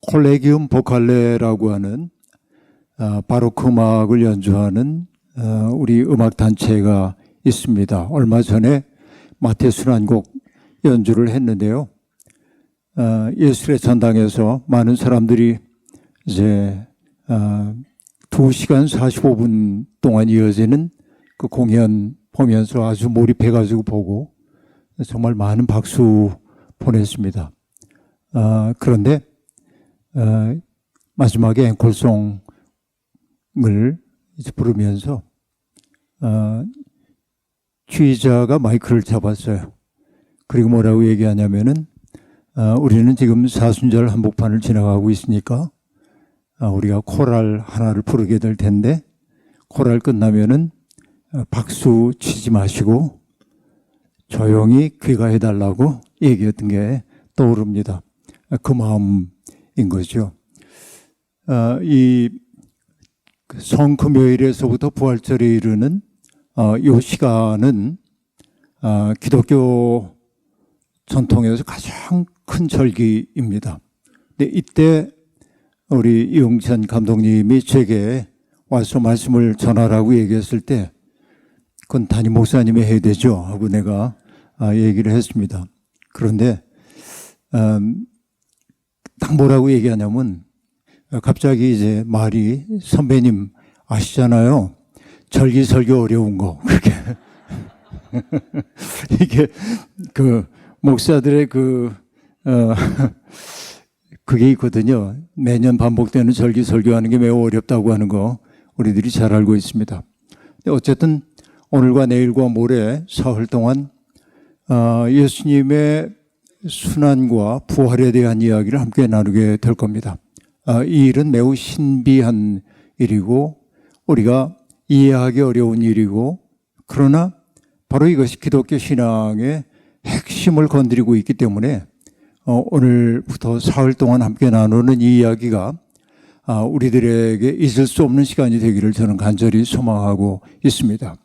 콜레기움 보칼레라고 하는 바로크 음악을 연주하는 우리 음악 단체가 있습니다. 얼마 전에 마태순환곡 연주를 했는데요. 예술의 전당에서 많은 사람들이 이제 2시간 45분 동안 이어지는 그 공연 보면서 아주 몰입해가지고 보고 정말 많은 박수 보냈습니다. 그런데 마지막에 앵콜송을 이제 부르면서 취자가 마이크를 잡았어요. 그리고 뭐라고 얘기하냐면은 우리는 지금 사순절 한복판을 지나가고 있으니까 우리가 코랄 하나를 부르게 될 텐데 코랄 끝나면은 박수 치지 마시고 조용히 귀가해달라고 얘기했던 게 떠오릅니다. 그 마음인 거죠. 이 성금요일에서부터 부활절에 이르는 이 시간은 기독교 전통에서 가장 큰 절기입니다. 근데 이때 우리 이용찬 감독님이 제게 와서 말씀을 전하라고 얘기했을 때 그건 담임 목사님이 해야 되죠 하고 내가 얘기를 했습니다. 그런데 딱 뭐라고 얘기하냐면 갑자기 이제 말이 선배님 아시잖아요. 절기설교 어려운 거. 그렇게 이게 그 목사들의 그게 있거든요. 매년 반복되는 절기설교하는 게 매우 어렵다고 하는 거 우리들이 잘 알고 있습니다. 근데 어쨌든 오늘과 내일과 모레 사흘 동안 예수님의 순환과 부활에 대한 이야기를 함께 나누게 될 겁니다. 이 일은 매우 신비한 일이고 우리가 이해하기 어려운 일이고 그러나 바로 이것이 기독교 신앙의 핵심을 건드리고 있기 때문에 오늘부터 사흘 동안 함께 나누는 이 이야기가 우리들에게 잊을 수 없는 시간이 되기를 저는 간절히 소망하고 있습니다.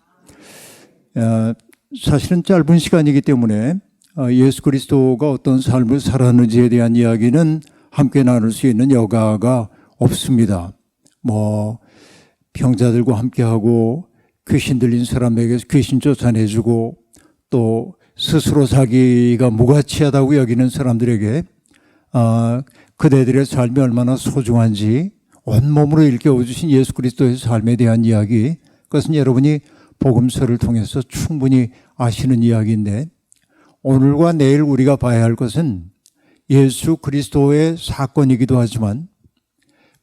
사실은 짧은 시간이기 때문에 예수 그리스도가 어떤 삶을 살았는지에 대한 이야기는 함께 나눌 수 있는 여가가 없습니다. 병자들과 함께하고 귀신 들린 사람에게 귀신 쫓아내주고 또 스스로 자기가 무가치하다고 여기는 사람들에게 그대들의 삶이 얼마나 소중한지 온몸으로 일깨워주신 예수 그리스도의 삶에 대한 이야기, 그것은 여러분이 복음서를 통해서 충분히 아시는 이야기인데 오늘과 내일 우리가 봐야 할 것은 예수 그리스도의 사건이기도 하지만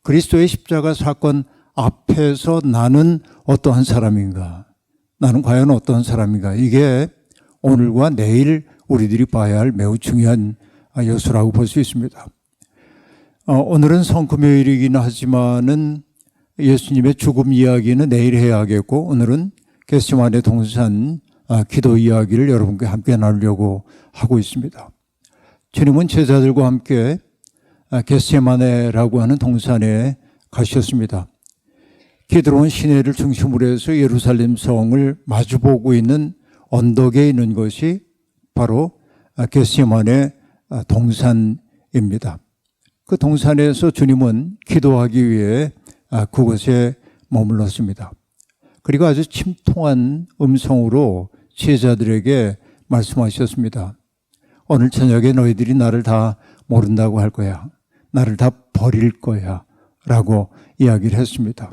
그리스도의 십자가 사건 앞에서 나는 어떠한 사람인가, 나는 과연 어떠한 사람인가, 이게 오늘과 내일 우리들이 봐야 할 매우 중요한 요소라고 볼 수 있습니다. 오늘은 성금요일이긴 하지만은 예수님의 죽음 이야기는 내일 해야 하겠고 오늘은 겟세마네 동산 기도 이야기를 여러분과 함께 나누려고 하고 있습니다. 주님은 제자들과 함께 겟세마네라고 하는 동산에 가셨습니다. 기드론 시내를 중심으로 해서 예루살렘 성을 마주보고 있는 언덕에 있는 것이 바로 겟세마네 동산입니다. 그 동산에서 주님은 기도하기 위해 그곳에 머물렀습니다. 그리고 아주 침통한 음성으로 제자들에게 말씀하셨습니다. 오늘 저녁에 너희들이 나를 다 모른다고 할 거야. 나를 다 버릴 거야. 라고 이야기를 했습니다.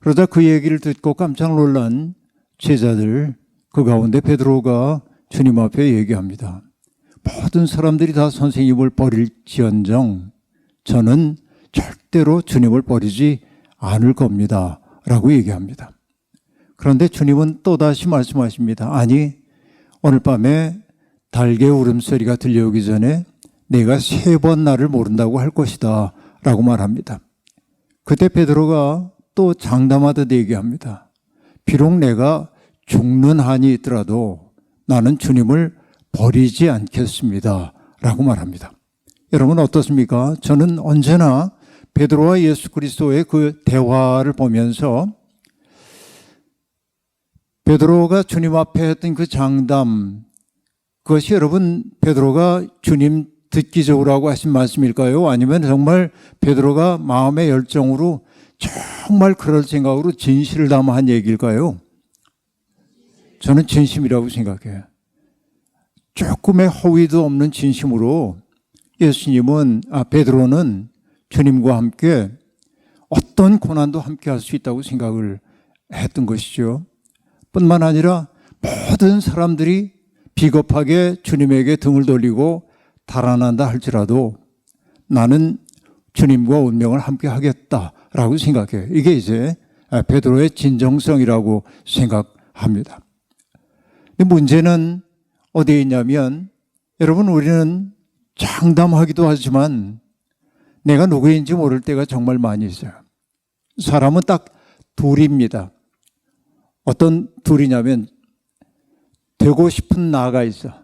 그러자 그 얘기를 듣고 깜짝 놀란 제자들, 그 가운데 베드로가 주님 앞에 얘기합니다. 모든 사람들이 다 선생님을 버릴지언정 저는 절대로 주님을 버리지 않을 겁니다. 라고 얘기합니다. 그런데 주님은 또다시 말씀하십니다. 아니, 오늘 밤에 달개 울음소리가 들려오기 전에 내가 3번 나를 모른다고 할 것이다. 라고 말합니다. 그때 베드로가 또 장담하듯 얘기합니다. 비록 내가 죽는 한이 있더라도 나는 주님을 버리지 않겠습니다. 라고 말합니다. 여러분 어떻습니까? 저는 언제나 베드로와 예수 그리스도의 그 대화를 보면서 베드로가 주님 앞에 했던 그 장담, 그것이 여러분 베드로가 주님 듣기 좋으라고 하신 말씀일까요? 아니면 정말 베드로가 마음의 열정으로 정말 그럴 생각으로 진실을 담아 한 얘기일까요? 저는 진심이라고 생각해요. 조금의 허위도 없는 진심으로 베드로는 주님과 함께 어떤 고난도 함께 할 수 있다고 생각을 했던 것이죠. 뿐만 아니라 모든 사람들이 비겁하게 주님에게 등을 돌리고 달아난다 할지라도 나는 주님과 운명을 함께 하겠다라고 생각해요. 이게 이제 베드로의 진정성이라고 생각합니다. 문제는 어디에 있냐면 여러분, 우리는 장담하기도 하지만 내가 누구인지 모를 때가 정말 많이 있어요. 사람은 딱 둘입니다. 어떤 둘이냐면 되고 싶은 나가 있어.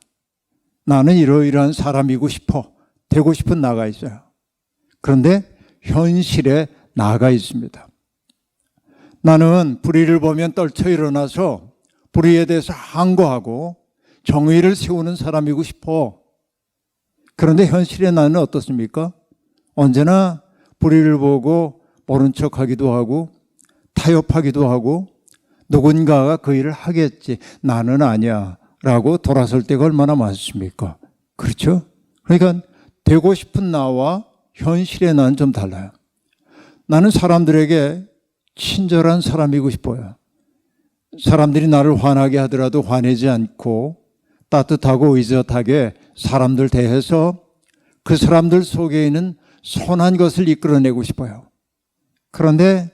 나는 이러이러한 사람이고 싶어. 되고 싶은 나가 있어요. 그런데 현실에 나가 있습니다. 나는 불의를 보면 떨쳐 일어나서 불의에 대해서 항거하고 정의를 세우는 사람이고 싶어. 그런데 현실의 나는 어떻습니까? 언제나 불의를 보고 모른 척하기도 하고 타협하기도 하고 누군가가 그 일을 하겠지, 나는 아니야 라고 돌아설 때가 얼마나 많습니까? 그렇죠? 그러니까 되고 싶은 나와 현실의 나는 좀 달라요. 나는 사람들에게 친절한 사람이고 싶어요. 사람들이 나를 화나게 하더라도 화내지 않고 따뜻하고 의젓하게 사람들 대해서 그 사람들 속에 있는 선한 것을 이끌어내고 싶어요. 그런데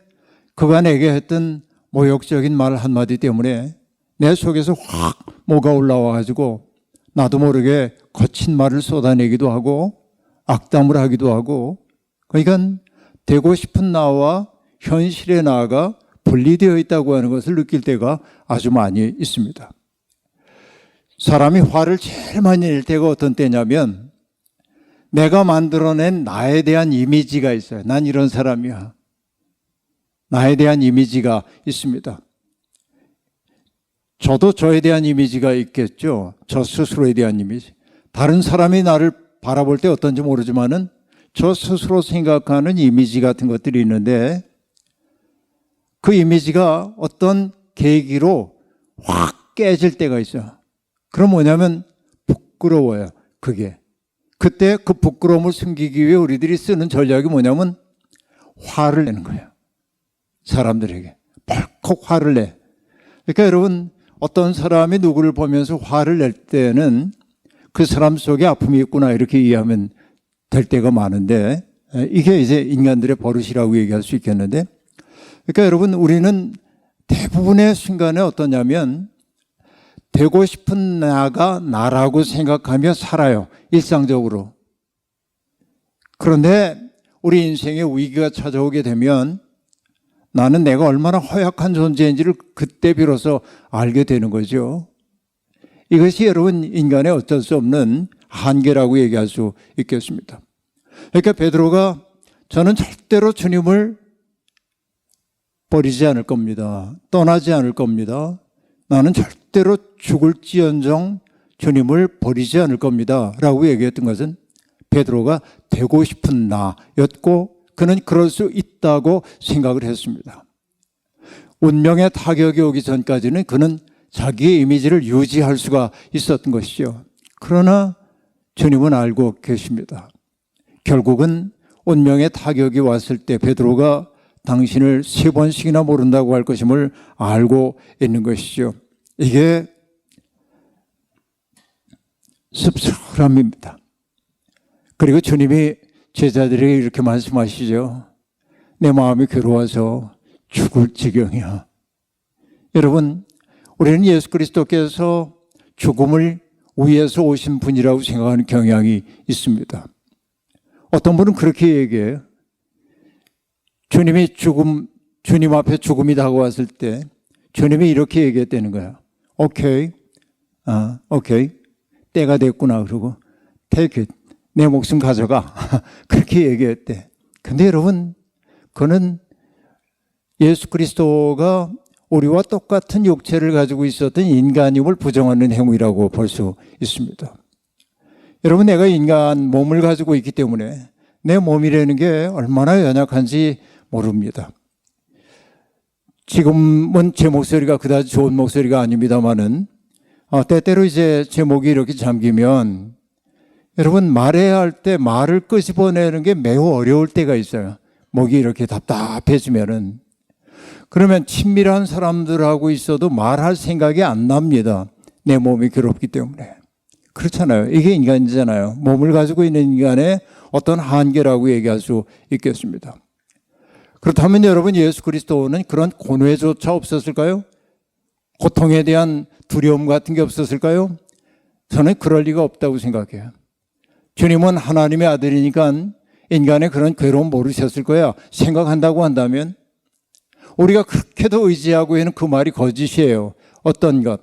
그가 내게 했던 모욕적인 말 한마디 때문에 내 속에서 확 뭐가 올라와 가지고 나도 모르게 거친 말을 쏟아내기도 하고 악담을 하기도 하고, 그러니까 되고 싶은 나와 현실의 나가 분리되어 있다고 하는 것을 느낄 때가 아주 많이 있습니다. 사람이 화를 제일 많이 낼 때가 어떤 때냐면 내가 만들어낸 나에 대한 이미지가 있어요. 난 이런 사람이야. 나에 대한 이미지가 있습니다. 저도 저에 대한 이미지가 있겠죠. 저 스스로에 대한 이미지. 다른 사람이 나를 바라볼 때 어떤지 모르지만은 저 스스로 생각하는 이미지 같은 것들이 있는데 그 이미지가 어떤 계기로 확 깨질 때가 있어요. 그럼 뭐냐면 부끄러워요. 그게. 그때 그 부끄러움을 숨기기 위해 우리들이 쓰는 전략이 뭐냐면 화를 내는 거예요. 사람들에게 벌컥 화를 내. 그러니까 여러분, 어떤 사람이 누구를 보면서 화를 낼 때는 그 사람 속에 아픔이 있구나 이렇게 이해하면 될 때가 많은데, 이게 이제 인간들의 버릇이라고 얘기할 수 있겠는데, 그러니까 여러분, 우리는 대부분의 순간에 어떠냐면 되고 싶은 나가 나라고 생각하며 살아요. 일상적으로. 그런데 우리 인생에 위기가 찾아오게 되면 나는 내가 얼마나 허약한 존재인지를 그때 비로소 알게 되는 거죠. 이것이 여러분 인간의 어쩔 수 없는 한계라고 얘기할 수 있겠습니다. 그러니까 베드로가 저는 절대로 주님을 버리지 않을 겁니다. 떠나지 않을 겁니다. 나는 절대로 죽을지언정 주님을 버리지 않을 겁니다 라고 얘기했던 것은 베드로가 되고 싶은 나였고 그는 그럴 수 있다고 생각을 했습니다. 운명의 타격이 오기 전까지는 그는 자기의 이미지를 유지할 수가 있었던 것이죠. 그러나 주님은 알고 계십니다. 결국은 운명의 타격이 왔을 때 베드로가 당신을 3번씩이나 모른다고 할 것임을 알고 있는 것이죠. 이게 씁쓸함입니다. 그리고 주님이 제자들에게 이렇게 말씀하시죠. 내 마음이 괴로워서 죽을 지경이야. 여러분, 우리는 예수 그리스도께서 죽음을 위해서 오신 분이라고 생각하는 경향이 있습니다. 어떤 분은 그렇게 얘기해요. 주님 앞에 죽음이 다가왔을 때 주님이 이렇게 얘기했다는 거야. 오케이. 때가 됐구나. 그러고 take it. 내 목숨 가져가. 그렇게 얘기했대. 근데 여러분, 그는 예수 그리스도가 우리와 똑같은 육체를 가지고 있었던 인간임을 부정하는 행위라고 볼 수 있습니다. 여러분, 내가 인간 몸을 가지고 있기 때문에 내 몸이라는 게 얼마나 연약한지 모릅니다. 지금은 제 목소리가 그다지 좋은 목소리가 아닙니다만은 때때로 이제 제 목이 이렇게 잠기면 여러분, 말해야 할 때 말을 끄집어내는 게 매우 어려울 때가 있어요. 목이 이렇게 답답해지면은. 그러면 친밀한 사람들하고 있어도 말할 생각이 안 납니다. 내 몸이 괴롭기 때문에. 그렇잖아요. 이게 인간이잖아요. 몸을 가지고 있는 인간의 어떤 한계라고 얘기할 수 있겠습니다. 그렇다면 여러분, 예수 그리스도는 그런 고뇌조차 없었을까요? 고통에 대한 두려움 같은 게 없었을까요? 저는 그럴 리가 없다고 생각해요. 주님은 하나님의 아들이니까 인간의 그런 괴로움 모르셨을 거야 생각한다고 한다면, 우리가 그렇게도 의지하고 있는 그 말이 거짓이에요. 어떤 것?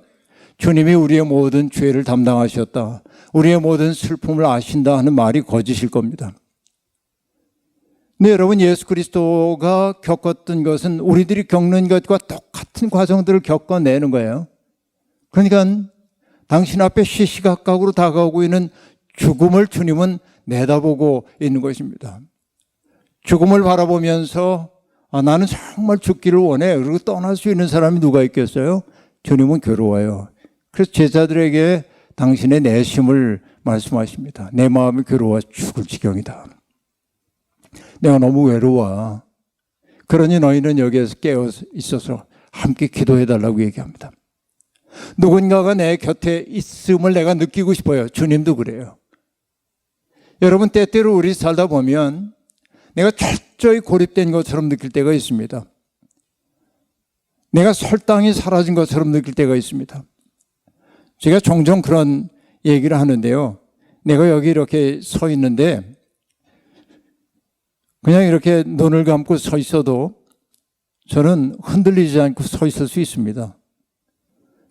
주님이 우리의 모든 죄를 담당하셨다, 우리의 모든 슬픔을 아신다 하는 말이 거짓일 겁니다. 네, 여러분, 예수 그리스도가 겪었던 것은 우리들이 겪는 것과 똑같은 과정들을 겪어내는 거예요. 그러니까 당신 앞에 시시각각으로 다가오고 있는 죽음을 주님은 내다보고 있는 것입니다. 죽음을 바라보면서 나는 정말 죽기를 원해, 그리고 떠날 수 있는 사람이 누가 있겠어요? 주님은 괴로워요. 그래서 제자들에게 당신의 내심을 말씀하십니다. 내 마음이 괴로워 죽을 지경이다. 내가 너무 외로워. 그러니 너희는 여기에서 깨어 있어서 함께 기도해달라고 얘기합니다. 누군가가 내 곁에 있음을 내가 느끼고 싶어요. 주님도 그래요. 여러분, 때때로 우리 살다 보면 내가 철저히 고립된 것처럼 느낄 때가 있습니다. 내가 설당이 사라진 것처럼 느낄 때가 있습니다. 제가 종종 그런 얘기를 하는데요. 내가 여기 이렇게 서 있는데 그냥 이렇게 눈을 감고 서 있어도 저는 흔들리지 않고 서 있을 수 있습니다.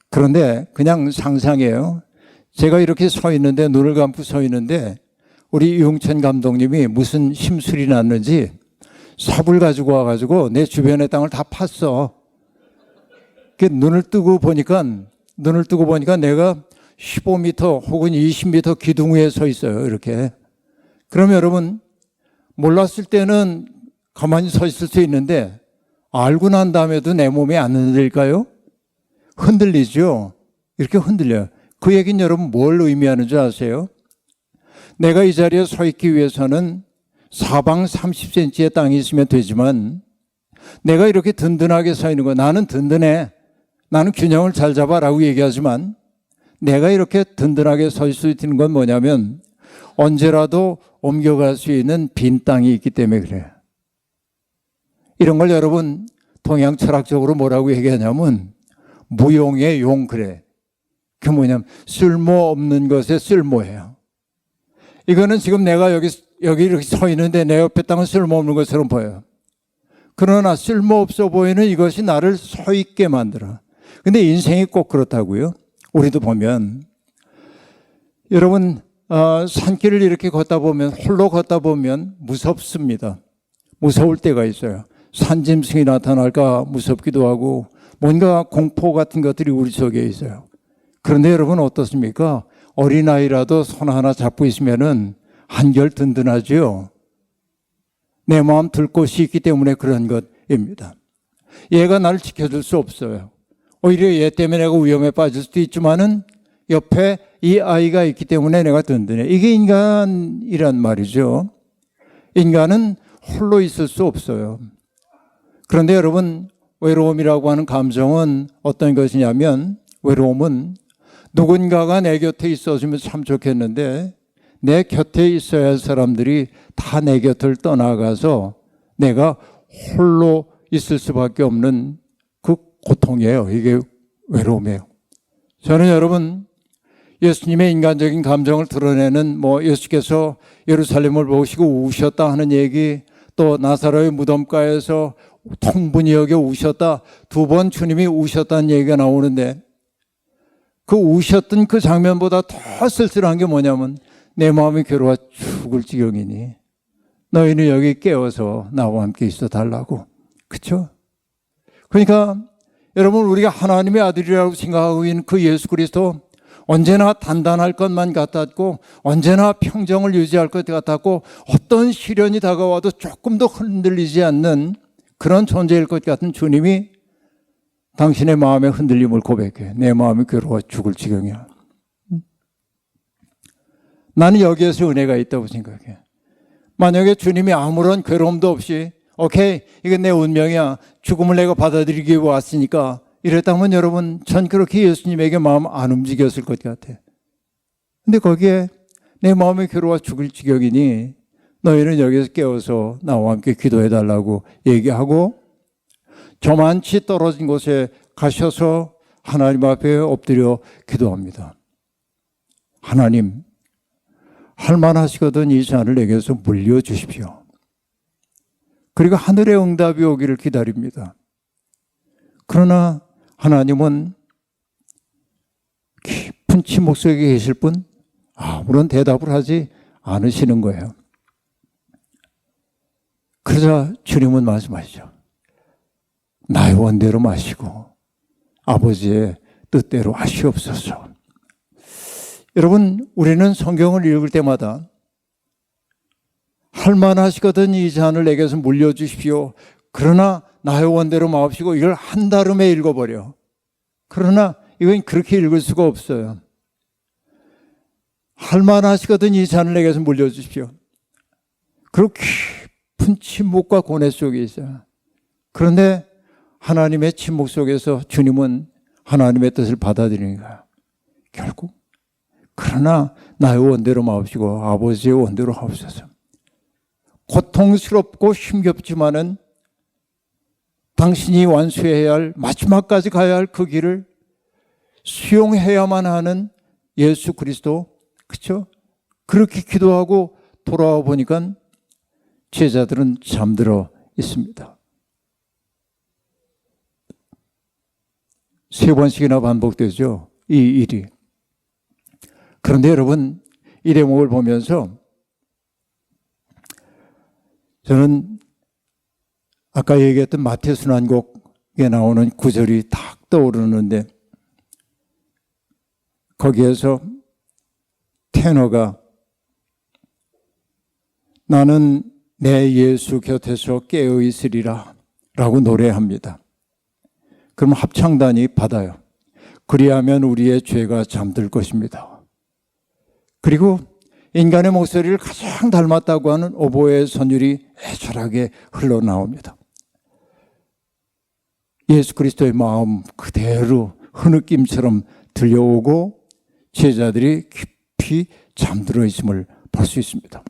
그런데 그냥 상상해요. 제가 이렇게 서 있는데, 눈을 감고 서 있는데 우리 이용천 감독님이 무슨 심술이 났는지 삽을 가지고 와가지고 내 주변의 땅을 다 팠어. 눈을 뜨고 보니까 내가 15m 혹은 20m 기둥 위에 서 있어요. 이렇게. 그럼 여러분, 몰랐을 때는 가만히 서 있을 수 있는데 알고 난 다음에도 내 몸이 안 흔들릴까요? 흔들리죠. 이렇게 흔들려요. 그 얘기는 여러분 뭘 의미하는 줄 아세요? 내가 이 자리에 서 있기 위해서는 사방 30cm의 땅이 있으면 되지만 내가 이렇게 든든하게 서 있는 거, 나는 든든해, 나는 균형을 잘 잡아라고 얘기하지만 내가 이렇게 든든하게 서 있을 수 있는 건 뭐냐면 언제라도 옮겨갈 수 있는 빈 땅이 있기 때문에 그래요. 이런 걸 여러분 동양 철학적으로 뭐라고 얘기하냐면 무용의 용, 그래. 그게 뭐냐면 쓸모없는 것에 쓸모예요. 이거는 지금 내가 여기 이렇게 서 있는데 내 옆에 땅은 쓸모없는 것처럼 보여요. 그러나 쓸모없어 보이는 이것이 나를 서 있게 만들어. 근데 인생이 꼭 그렇다고요. 우리도 보면 여러분, 산길을 이렇게 걷다 보면, 홀로 걷다 보면 무섭습니다. 무서울 때가 있어요. 산짐승이 나타날까 무섭기도 하고 뭔가 공포 같은 것들이 우리 속에 있어요. 그런데 여러분 어떻습니까? 어린아이라도 손 하나 잡고 있으면은 한결 든든하죠. 내 마음 들 곳이 있기 때문에 그런 것입니다. 얘가 나를 지켜줄 수 없어요. 오히려 얘 때문에 내가 위험에 빠질 수도 있지만은 옆에 이 아이가 있기 때문에 내가 든든해. 이게 인간이란 말이죠. 인간은 홀로 있을 수 없어요. 그런데 여러분, 외로움이라고 하는 감정은 어떤 것이냐면, 외로움은 누군가가 내 곁에 있어주면 참 좋겠는데 내 곁에 있어야 할 사람들이 다 내 곁을 떠나가서 내가 홀로 있을 수밖에 없는 그 고통이에요. 이게 외로움이에요. 저는 여러분, 예수님의 인간적인 감정을 드러내는 예수께서 예루살렘을 보시고 우셨다 하는 얘기, 또 나사로의 무덤가에서 통분히 여겨 우셨다, 2번 주님이 우셨다는 얘기가 나오는데 그 우셨던 그 장면보다 더 쓸쓸한 게 뭐냐면 내 마음이 괴로워 죽을 지경이니 너희는 여기 깨어서 나와 함께 있어 달라고. 그렇죠? 그러니까 여러분, 우리가 하나님의 아들이라고 생각하고 있는 그 예수 그리스도, 언제나 단단할 것만 같았고 언제나 평정을 유지할 것 같았고 어떤 시련이 다가와도 조금도 흔들리지 않는 그런 존재일 것 같은 주님이 당신의 마음의 흔들림을 고백해. 내 마음이 괴로워 죽을 지경이야. 나는 여기에서 은혜가 있다고 생각해. 만약에 주님이 아무런 괴로움도 없이 오케이, 이건 내 운명이야. 죽음을 내가 받아들이기 위해 왔으니까 이랬다면 여러분, 전 그렇게 예수님에게 마음 안 움직였을 것 같아. 근데 거기에 내 마음이 괴로워 죽을 지경이니 너희는 여기서 깨어서 나와 함께 기도해 달라고 얘기하고 저만치 떨어진 곳에 가셔서 하나님 앞에 엎드려 기도합니다. 하나님, 할만하시거든 이 잔을 내게서 물려주십시오. 그리고 하늘의 응답이 오기를 기다립니다. 그러나 하나님은 깊은 침묵 속에 계실 뿐 아무런 대답을 하지 않으시는 거예요. 그러자 주님은 말씀하시죠. 나의 원대로 마시고 아버지의 뜻대로 하시옵소서. 여러분, 우리는 성경을 읽을 때마다 할만하시거든 이 잔을 내게서 물려주십시오. 그러나 나의 원대로 마옵시고 이걸 한다름에 읽어버려. 그러나 이건 그렇게 읽을 수가 없어요. 할만하시거든 이 잔을 내게서 물려주십시오. 그리고 깊은 침묵과 고뇌 속에 있어요. 그런데 하나님의 침묵 속에서 주님은 하나님의 뜻을 받아들이는 거예요. 결국 그러나 나의 원대로 마옵시고 아버지의 원대로 하옵소서. 고통스럽고 힘겹지만은 당신이 완수해야 할 마지막까지 가야 할 그 길을 수용해야만 하는 예수 그리스도, 그렇죠? 그렇게 기도하고 돌아와 보니까 제자들은 잠들어 있습니다. 3번씩이나 반복되죠, 이 일이. 그런데 여러분, 이 대목을 보면서 저는 아까 얘기했던 마태순환곡에 나오는 구절이 딱 떠오르는데 거기에서 테너가 나는 내 예수 곁에서 깨어 있으리라 라고 노래합니다. 그럼 합창단이 받아요. 그리하면 우리의 죄가 잠들 것입니다. 그리고 인간의 목소리를 가장 닮았다고 하는 오보의 선율이 애절하게 흘러나옵니다. 예수 그리스도의 마음 그대로 흐느낌처럼 들려오고 제자들이 깊이 잠들어 있음을 볼 수 있습니다.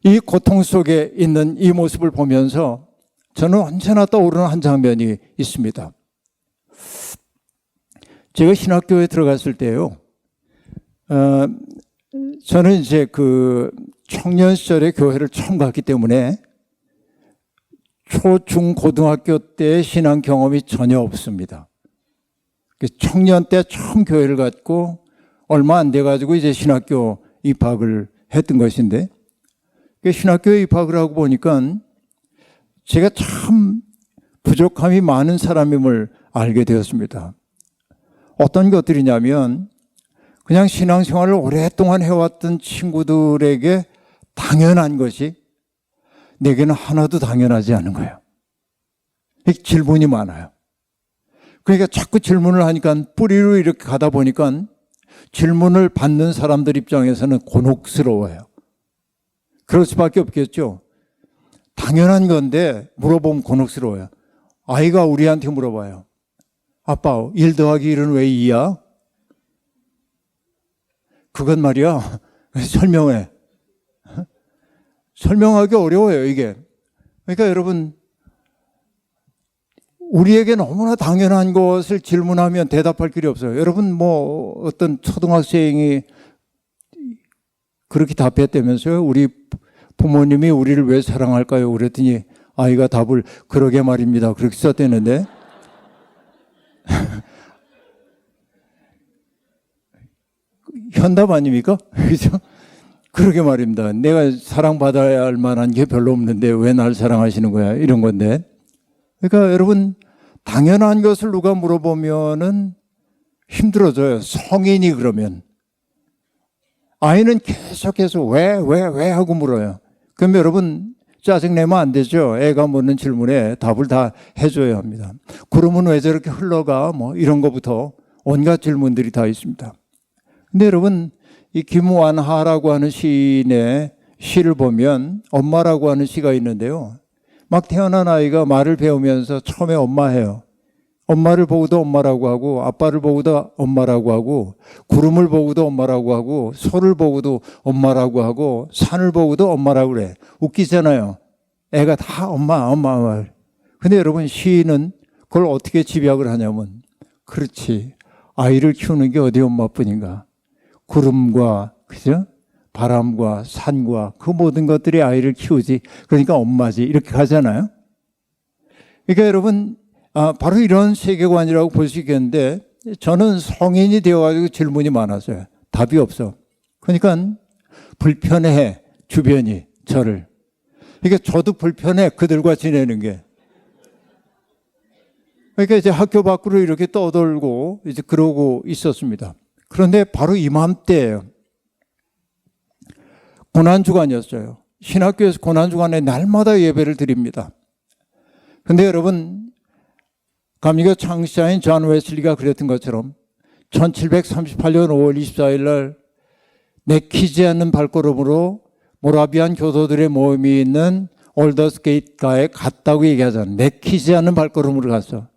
이 고통 속에 있는 이 모습을 보면서 저는 언제나 떠오르는 한 장면이 있습니다. 제가 신학교에 들어갔을 때요, 저는 이제 그 청년 시절에 교회를 처음 갔기 때문에 초, 중, 고등학교 때 신앙 경험이 전혀 없습니다. 청년 때 처음 교회를 갔고 얼마 안 돼가지고 이제 신학교 입학을 했던 것인데 신학교에 입학을 하고 보니까 제가 참 부족함이 많은 사람임을 알게 되었습니다. 어떤 것들이냐면 그냥 신앙생활을 오랫동안 해왔던 친구들에게 당연한 것이 내게는 하나도 당연하지 않은 거예요. 질문이 많아요. 그러니까 자꾸 질문을 하니까 뿌리로 이렇게 가다 보니까 질문을 받는 사람들 입장에서는 곤혹스러워요. 그럴 수밖에 없겠죠. 당연한 건데 물어보면 곤혹스러워요. 아이가 우리한테 물어봐요. 아빠, 1 더하기 1은 왜 2야? 그건 말이야. 설명해. 설명하기 어려워요, 이게. 그러니까 여러분, 우리에게 너무나 당연한 것을 질문하면 대답할 길이 없어요. 여러분, 뭐, 어떤 초등학생이 그렇게 답했다면서요? 우리 부모님이 우리를 왜 사랑할까요? 그랬더니 아이가 답을 그러게 말입니다. 그렇게 썼대는데. 현답 아닙니까? 그죠? 그러게 말입니다. 내가 사랑받아야 할 만한 게 별로 없는데 왜 날 사랑하시는 거야? 이런 건데. 그러니까 여러분, 당연한 것을 누가 물어보면은 힘들어져요. 성인이 그러면. 아이는 계속해서 왜 하고 물어요. 그럼 여러분 짜증내면 안 되죠. 애가 묻는 질문에 답을 다 해줘야 합니다. 구름은 왜 저렇게 흘러가? 뭐 이런 것부터 온갖 질문들이 다 있습니다. 근데 여러분 이 김완하라고 하는 시인의 시를 보면 엄마라고 하는 시가 있는데요. 막 태어난 아이가 말을 배우면서 처음에 엄마해요. 엄마를 보고도 엄마라고 하고 아빠를 보고도 엄마라고 하고 구름을 보고도 엄마라고 하고 소를 보고도 엄마라고 하고 산을 보고도 엄마라고 그래. 웃기잖아요. 애가 다 엄마. 근데 여러분 시인은 그걸 어떻게 집약을 하냐면 그렇지. 아이를 키우는 게 어디 엄마뿐인가. 구름과 그죠? 바람과 산과 그 모든 것들이 아이를 키우지. 그러니까 엄마지. 이렇게 가잖아요. 그러니까 여러분 바로 이런 세계관이라고 볼 수 있겠는데 저는 성인이 되어가지고 질문이 많아서요. 답이 없어. 그러니까 불편해 주변이 저를. 그러니까 저도 불편해 그들과 지내는 게. 그러니까 이제 학교 밖으로 이렇게 떠돌고 이제 그러고 있었습니다. 그런데 바로 이맘때예요. 고난주간이었어요. 신학교에서 고난주간에 날마다 예배를 드립니다. 근데 여러분 감리교 창시자인 존 웨슬리가 그랬던 것처럼 1738년 5월 24일 날 내키지 않는 발걸음으로 모라비안 교도들의 모임이 있는 올더스게이트가에 갔다고 얘기하잖아요. 내키지 않는 발걸음으로 갔어.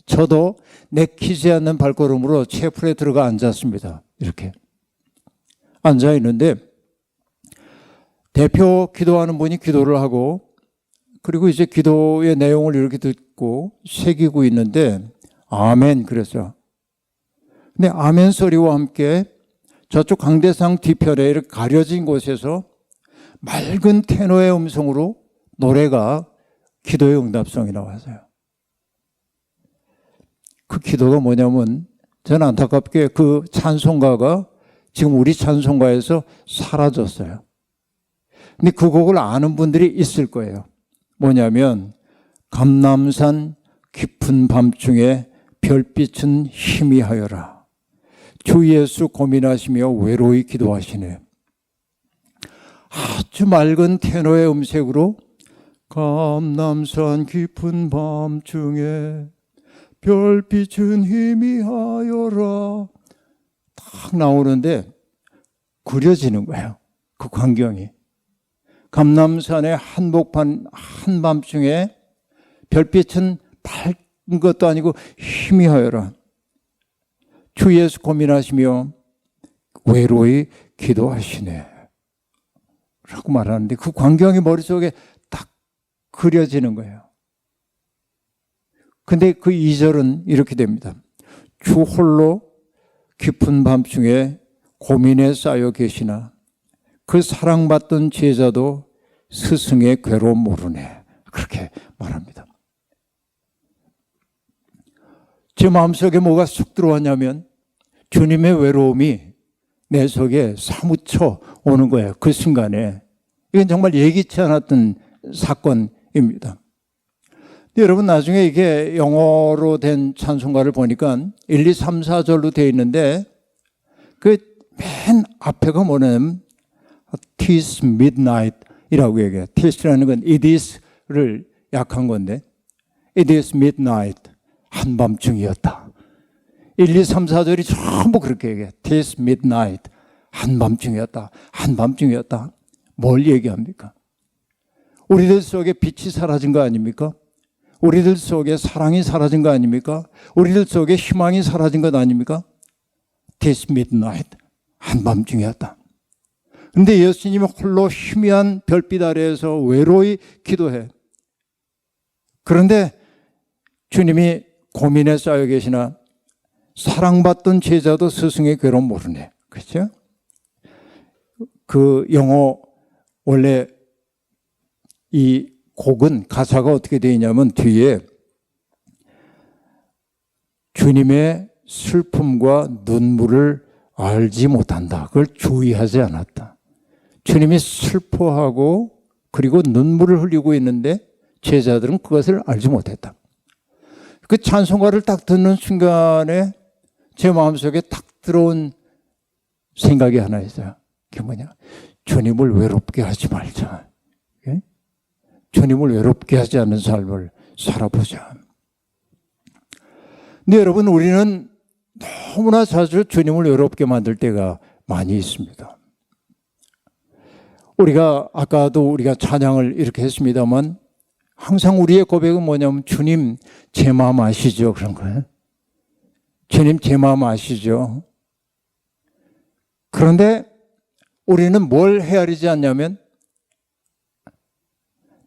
저도 내키지 않는 발걸음으로 채플에 들어가 앉았습니다. 이렇게 앉아 있는데 대표 기도하는 분이 기도를 하고 그리고 이제 기도의 내용을 이렇게 듣고 새기고 있는데 아멘 그랬어요. 근데 아멘 소리와 함께 저쪽 강대상 뒤편에 이렇게 가려진 곳에서 맑은 테너의 음성으로 노래가 기도의 응답성이 나왔어요. 그 기도가 뭐냐면 저는 안타깝게 그 찬송가가 지금 우리 찬송가에서 사라졌어요. 근데 그 곡을 아는 분들이 있을 거예요. 뭐냐면 감람산 깊은 밤중에 별빛은 희미하여라. 주 예수 고민하시며 외로이 기도하시네. 아주 맑은 테너의 음색으로 감람산 깊은 밤중에 별빛은 희미하여라 딱 나오는데 그려지는 거예요. 그 광경이. 감람산의 한복판 한밤중에 별빛은 밝은 것도 아니고 희미하여라. 주 예수 고민하시며 외로이 기도하시네 라고 말하는데 그 광경이 머릿속에 딱 그려지는 거예요. 근데 그 2절은 이렇게 됩니다. 주 홀로 깊은 밤중에 고민에 쌓여 계시나 그 사랑받던 제자도 스승의 괴로움 모르네. 그렇게 말합니다. 제 마음속에 뭐가 쑥 들어왔냐면 주님의 외로움이 내 속에 사무쳐 오는 거예요. 그 순간에. 이건 정말 예기치 않았던 사건입니다. 근데 여러분 나중에 이게 영어로 된 찬송가를 보니까 1, 2, 3, 4절로 되어 있는데 그 맨 앞에가 뭐냐면 Tis midnight 이라고 얘기해요. Tis라는 건 it is를 약한 건데 it is midnight 한밤중이었다. 1, 2, 3, 4절이 전부 그렇게 얘기해요. Tis midnight 한밤중이었다. 한밤중이었다. 뭘 얘기합니까? 우리들 속에 빛이 사라진 거 아닙니까? 우리들 속에 사랑이 사라진 거 아닙니까? 우리들 속에 희망이 사라진 것 아닙니까? This midnight 한밤중이었다. 그런데 예수님이 홀로 희미한 별빛 아래에서 외로이 기도해. 그런데 주님이 고민에 쌓여 계시나 사랑받던 제자도 스승의 괴로움 모르네. 그렇죠? 그 영어 원래 이 곡은 가사가 어떻게 되어 있냐면 뒤에 주님의 슬픔과 눈물을 알지 못한다. 그걸 주의하지 않았다. 주님이 슬퍼하고 그리고 눈물을 흘리고 있는데 제자들은 그것을 알지 못했다. 그 찬송가를 딱 듣는 순간에 제 마음속에 탁 들어온 생각이 하나 있어요. 그게 뭐냐? 주님을 외롭게 하지 말자. 예? 주님을 외롭게 하지 않는 삶을 살아보자. 근데 여러분, 우리는 너무나 자주 주님을 외롭게 만들 때가 많이 있습니다. 우리가 아까도 우리가 찬양을 이렇게 했습니다만 항상 우리의 고백은 뭐냐면 주님 제 마음 아시죠? 그런 거예요. 주님 제 마음 아시죠? 그런데 우리는 뭘 헤아리지 않냐면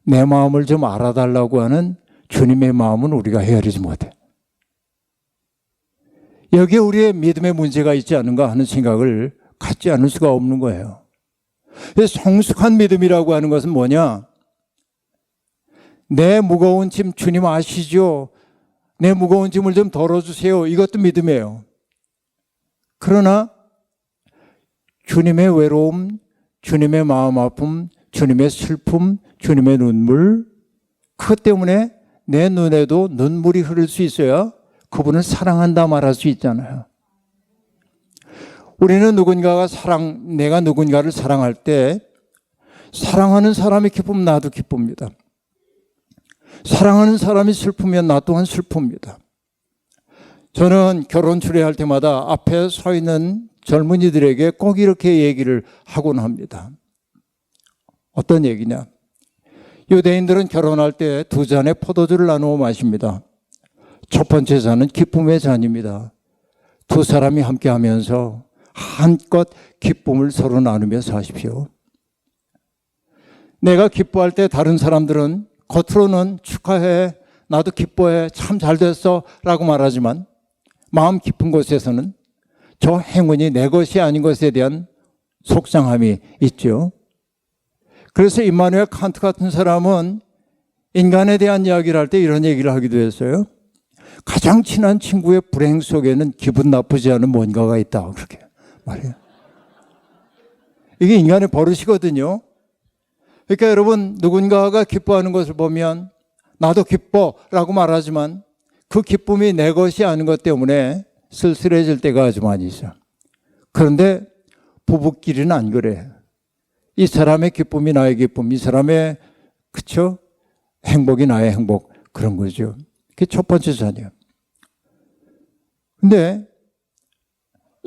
내 마음을 좀 알아달라고 하는 주님의 마음은 우리가 헤아리지 못해. 여기에 우리의 믿음의 문제가 있지 않은가 하는 생각을 갖지 않을 수가 없는 거예요. 성숙한 믿음이라고 하는 것은 뭐냐? 내 무거운 짐 주님 아시죠? 내 무거운 짐을 좀 덜어주세요. 이것도 믿음이에요. 그러나 주님의 외로움, 주님의 마음 아픔, 주님의 슬픔, 주님의 눈물, 그것 때문에 내 눈에도 눈물이 흐를 수 있어야 그분을 사랑한다 말할 수 있잖아요. 우리는 내가 누군가를 사랑할 때 사랑하는 사람이 기쁘면 나도 기쁩니다. 사랑하는 사람이 슬프면 나 또한 슬픕니다. 저는 결혼 추례할 때마다 앞에 서 있는 젊은이들에게 꼭 이렇게 얘기를 하곤 합니다. 어떤 얘기냐? 유대인들은 결혼할 때 두 잔의 포도주를 나누어 마십니다. 첫 번째 잔은 기쁨의 잔입니다. 두 사람이 함께 하면서 한껏 기쁨을 서로 나누며 사십시오. 내가 기뻐할 때 다른 사람들은 겉으로는 축하해, 나도 기뻐해, 참 잘됐어 라고 말하지만 마음 깊은 곳에서는 저 행운이 내 것이 아닌 것에 대한 속상함이 있죠. 그래서 임마누엘 칸트 같은 사람은 인간에 대한 이야기를 할 때 이런 얘기를 하기도 했어요. 가장 친한 친구의 불행 속에는 기분 나쁘지 않은 뭔가가 있다. 그렇게 말해요. 이게 인간의 버릇이거든요. 그러니까 여러분, 누군가가 기뻐하는 것을 보면 나도 기뻐라고 말하지만 그 기쁨이 내 것이 아닌 것 때문에 쓸쓸해질 때가 아주 많이 있어요. 그런데 부부끼리는 안 그래. 이 사람의 기쁨이 나의 기쁨, 이 사람의 그쵸? 행복이 나의 행복, 그런 거죠. 그게 첫 번째 잔이에요. 근데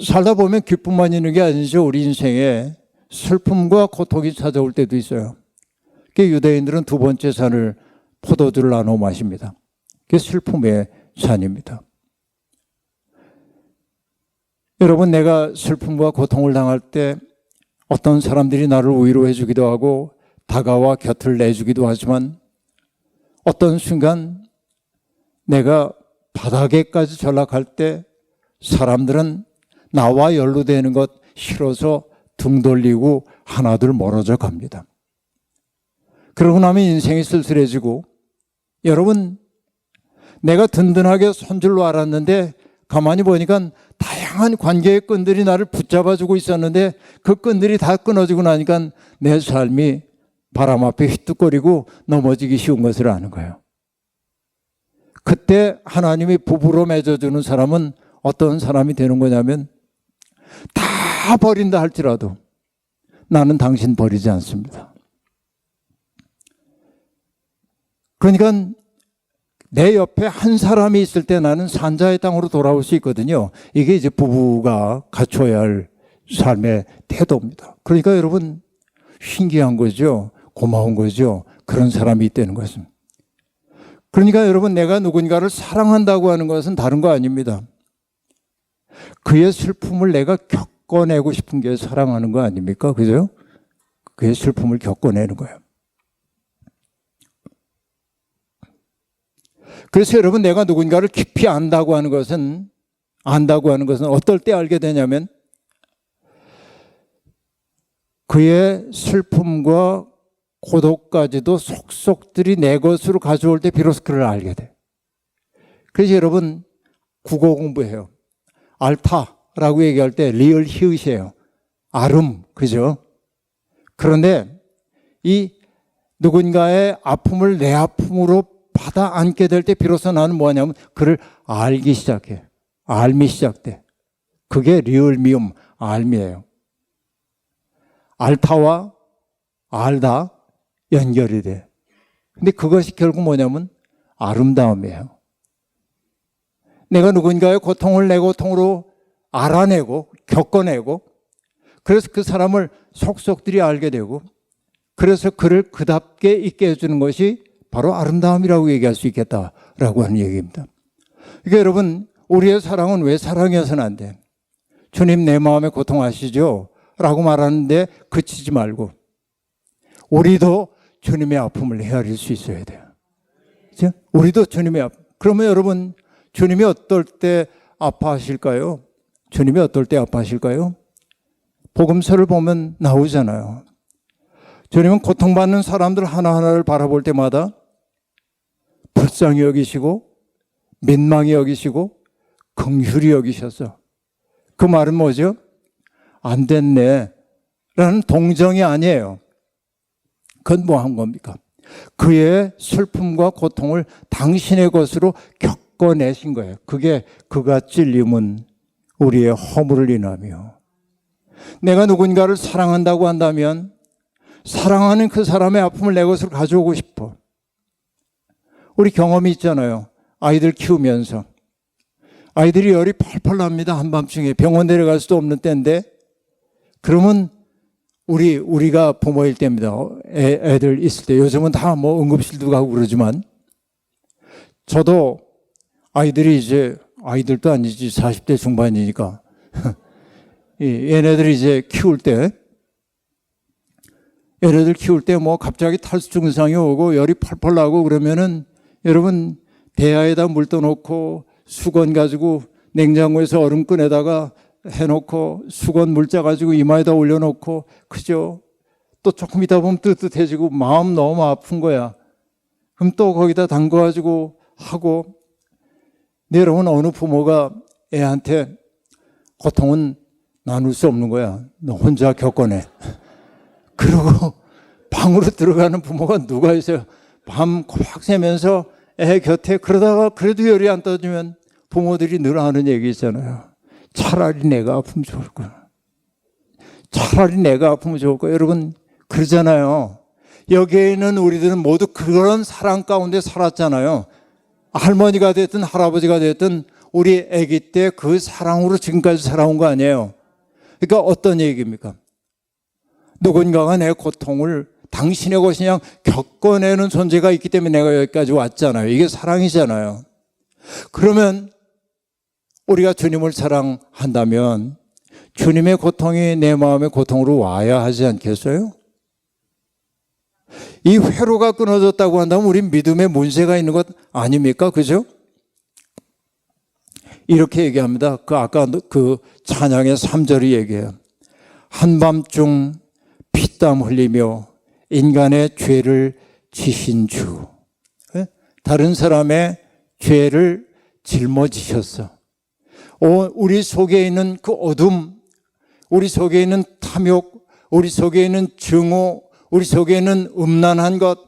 살다 보면 기쁨만 있는 게 아니죠. 우리 인생에 슬픔과 고통이 찾아올 때도 있어요. 그게 유대인들은 두 번째 잔을 포도주를 나눠 마십니다. 그게 슬픔의 잔입니다. 여러분, 내가 슬픔과 고통을 당할 때 어떤 사람들이 나를 위로해 주기도 하고 다가와 곁을 내주기도 하지만 어떤 순간 내가 바닥에까지 전락할 때 사람들은 나와 연루되는 것 싫어서 등 돌리고 하나둘 멀어져 갑니다. 그러고 나면 인생이 쓸쓸해지고, 여러분, 내가 든든하게 선 줄로 알았는데 가만히 보니까 다양한 관계의 끈들이 나를 붙잡아주고 있었는데 그 끈들이 다 끊어지고 나니까 내 삶이 바람 앞에 휘뚝거리고 넘어지기 쉬운 것을 아는 거예요. 그때 하나님이 부부로 맺어주는 사람은 어떤 사람이 되는 거냐면, 다 버린다 할지라도 나는 당신 버리지 않습니다. 그러니까 내 옆에 한 사람이 있을 때 나는 산자의 땅으로 돌아올 수 있거든요. 이게 이제 부부가 갖춰야 할 삶의 태도입니다. 그러니까 여러분, 신기한 거죠. 고마운 거죠. 그런 사람이 있다는 것은. 그러니까 여러분, 내가 누군가를 사랑한다고 하는 것은 다른 거 아닙니다. 그의 슬픔을 내가 겪어내고 싶은 게 사랑하는 거 아닙니까? 그죠? 그의 슬픔을 겪어내는 거예요. 그래서 여러분, 내가 누군가를 깊이 안다고 하는 것은 어떨 때 알게 되냐면 그의 슬픔과 고독까지도 속속들이 내 것으로 가져올 때 비로소 그를 알게 돼. 그래서 여러분, 국어 공부해요. 알타라고 얘기할 때 리을 히읗이에요. 아름, 그죠? 그런데 이 누군가의 아픔을 내 아픔으로 받아 안게 될 때 비로소 나는 뭐냐면 그를 알기 시작해. 알미 시작돼. 그게 리을미음 알미예요. 알타와 알다 연결이 돼. 근데 그것이 결국 뭐냐면 아름다움이에요. 내가 누군가의 고통을 내 고통으로 알아내고 겪어내고 그래서 그 사람을 속속들이 알게 되고 그래서 그를 그답게 있게 해주는 것이 바로 아름다움이라고 얘기할 수 있겠다라고 하는 얘기입니다. 그러니까 여러분 우리의 사랑은 왜 사랑이어서는 안 돼? 주님 내 마음에 고통하시죠? 라고 말하는데 그치지 말고 우리도 주님의 아픔을 헤아릴 수 있어야 돼요. 그렇죠? 우리도 주님의 아픔. 그러면 여러분 주님이 어떨 때 아파하실까요? 주님이 어떨 때 아파하실까요? 복음서를 보면 나오잖아요. 주님은 고통받는 사람들 하나하나를 바라볼 때마다 불쌍히 여기시고 민망히 여기시고 긍휼히 여기셔서 그 말은 뭐죠? 안 됐네 라는 동정이 아니에요. 그건 뭐 한 겁니까? 그의 슬픔과 고통을 당신의 것으로 겪어내신 거예요. 그게 그가 찔림은 우리의 허물을 인하며 내가 누군가를 사랑한다고 한다면 사랑하는 그 사람의 아픔을 내 것으로 가져오고 싶어. 우리 경험이 있잖아요. 아이들 키우면서 아이들이 열이 펄펄 납니다. 한밤중에 병원 데려갈 수도 없는 때인데 그러면 우리가 부모일 때입니다. 애들 있을 때 요즘은 다 뭐 응급실도 가고 그러지만 저도 아이들이 이제 아이들도 아니지 40대 중반이니까 얘네들이 이제 얘네들 키울 때 뭐 갑자기 탈수 증상이 오고 열이 펄펄 나고 그러면은 여러분 대야에다 물 떠놓고 수건 가지고 냉장고에서 얼음 꺼내다가 해놓고 수건 물자 가지고 이마에다 올려놓고 그죠? 또 조금 있다 보면 뜨뜻해지고 마음 너무 아픈 거야. 그럼 또 거기다 담궈가지고 하고 근데 여러분 어느 부모가 애한테 고통은 나눌 수 없는 거야. 너 혼자 겪어내. 그러고 방으로 들어가는 부모가 누가 있어요? 밤 꼬박 새면서 애 곁에 그러다가 그래도 열이 안 떠지면 부모들이 늘 하는 얘기 있잖아요. 차라리 내가 아프면 좋을 거야. 차라리 내가 아프면 좋을 거야. 여러분 그러잖아요. 여기에 있는 우리들은 모두 그런 사랑 가운데 살았잖아요. 할머니가 됐든 할아버지가 됐든 우리 아기 때 그 사랑으로 지금까지 살아온 거 아니에요. 그러니까 어떤 얘기입니까? 누군가가 내 고통을 당신의 것이 그냥 겪어내는 존재가 있기 때문에 내가 여기까지 왔잖아요. 이게 사랑이잖아요. 그러면 우리가 주님을 사랑한다면 주님의 고통이 내 마음의 고통으로 와야 하지 않겠어요? 이 회로가 끊어졌다고 한다면 우린 믿음에 문제가 있는 것 아닙니까? 그죠? 이렇게 얘기합니다. 아까 그 찬양의 3절이 얘기해요. 한밤중 피땀 흘리며 인간의 죄를 지신 주. 다른 사람의 죄를 짊어지셨어. 우리 속에 있는 그 어둠, 우리 속에 있는 탐욕, 우리 속에 있는 증오, 우리 속에 있는 음란한 것,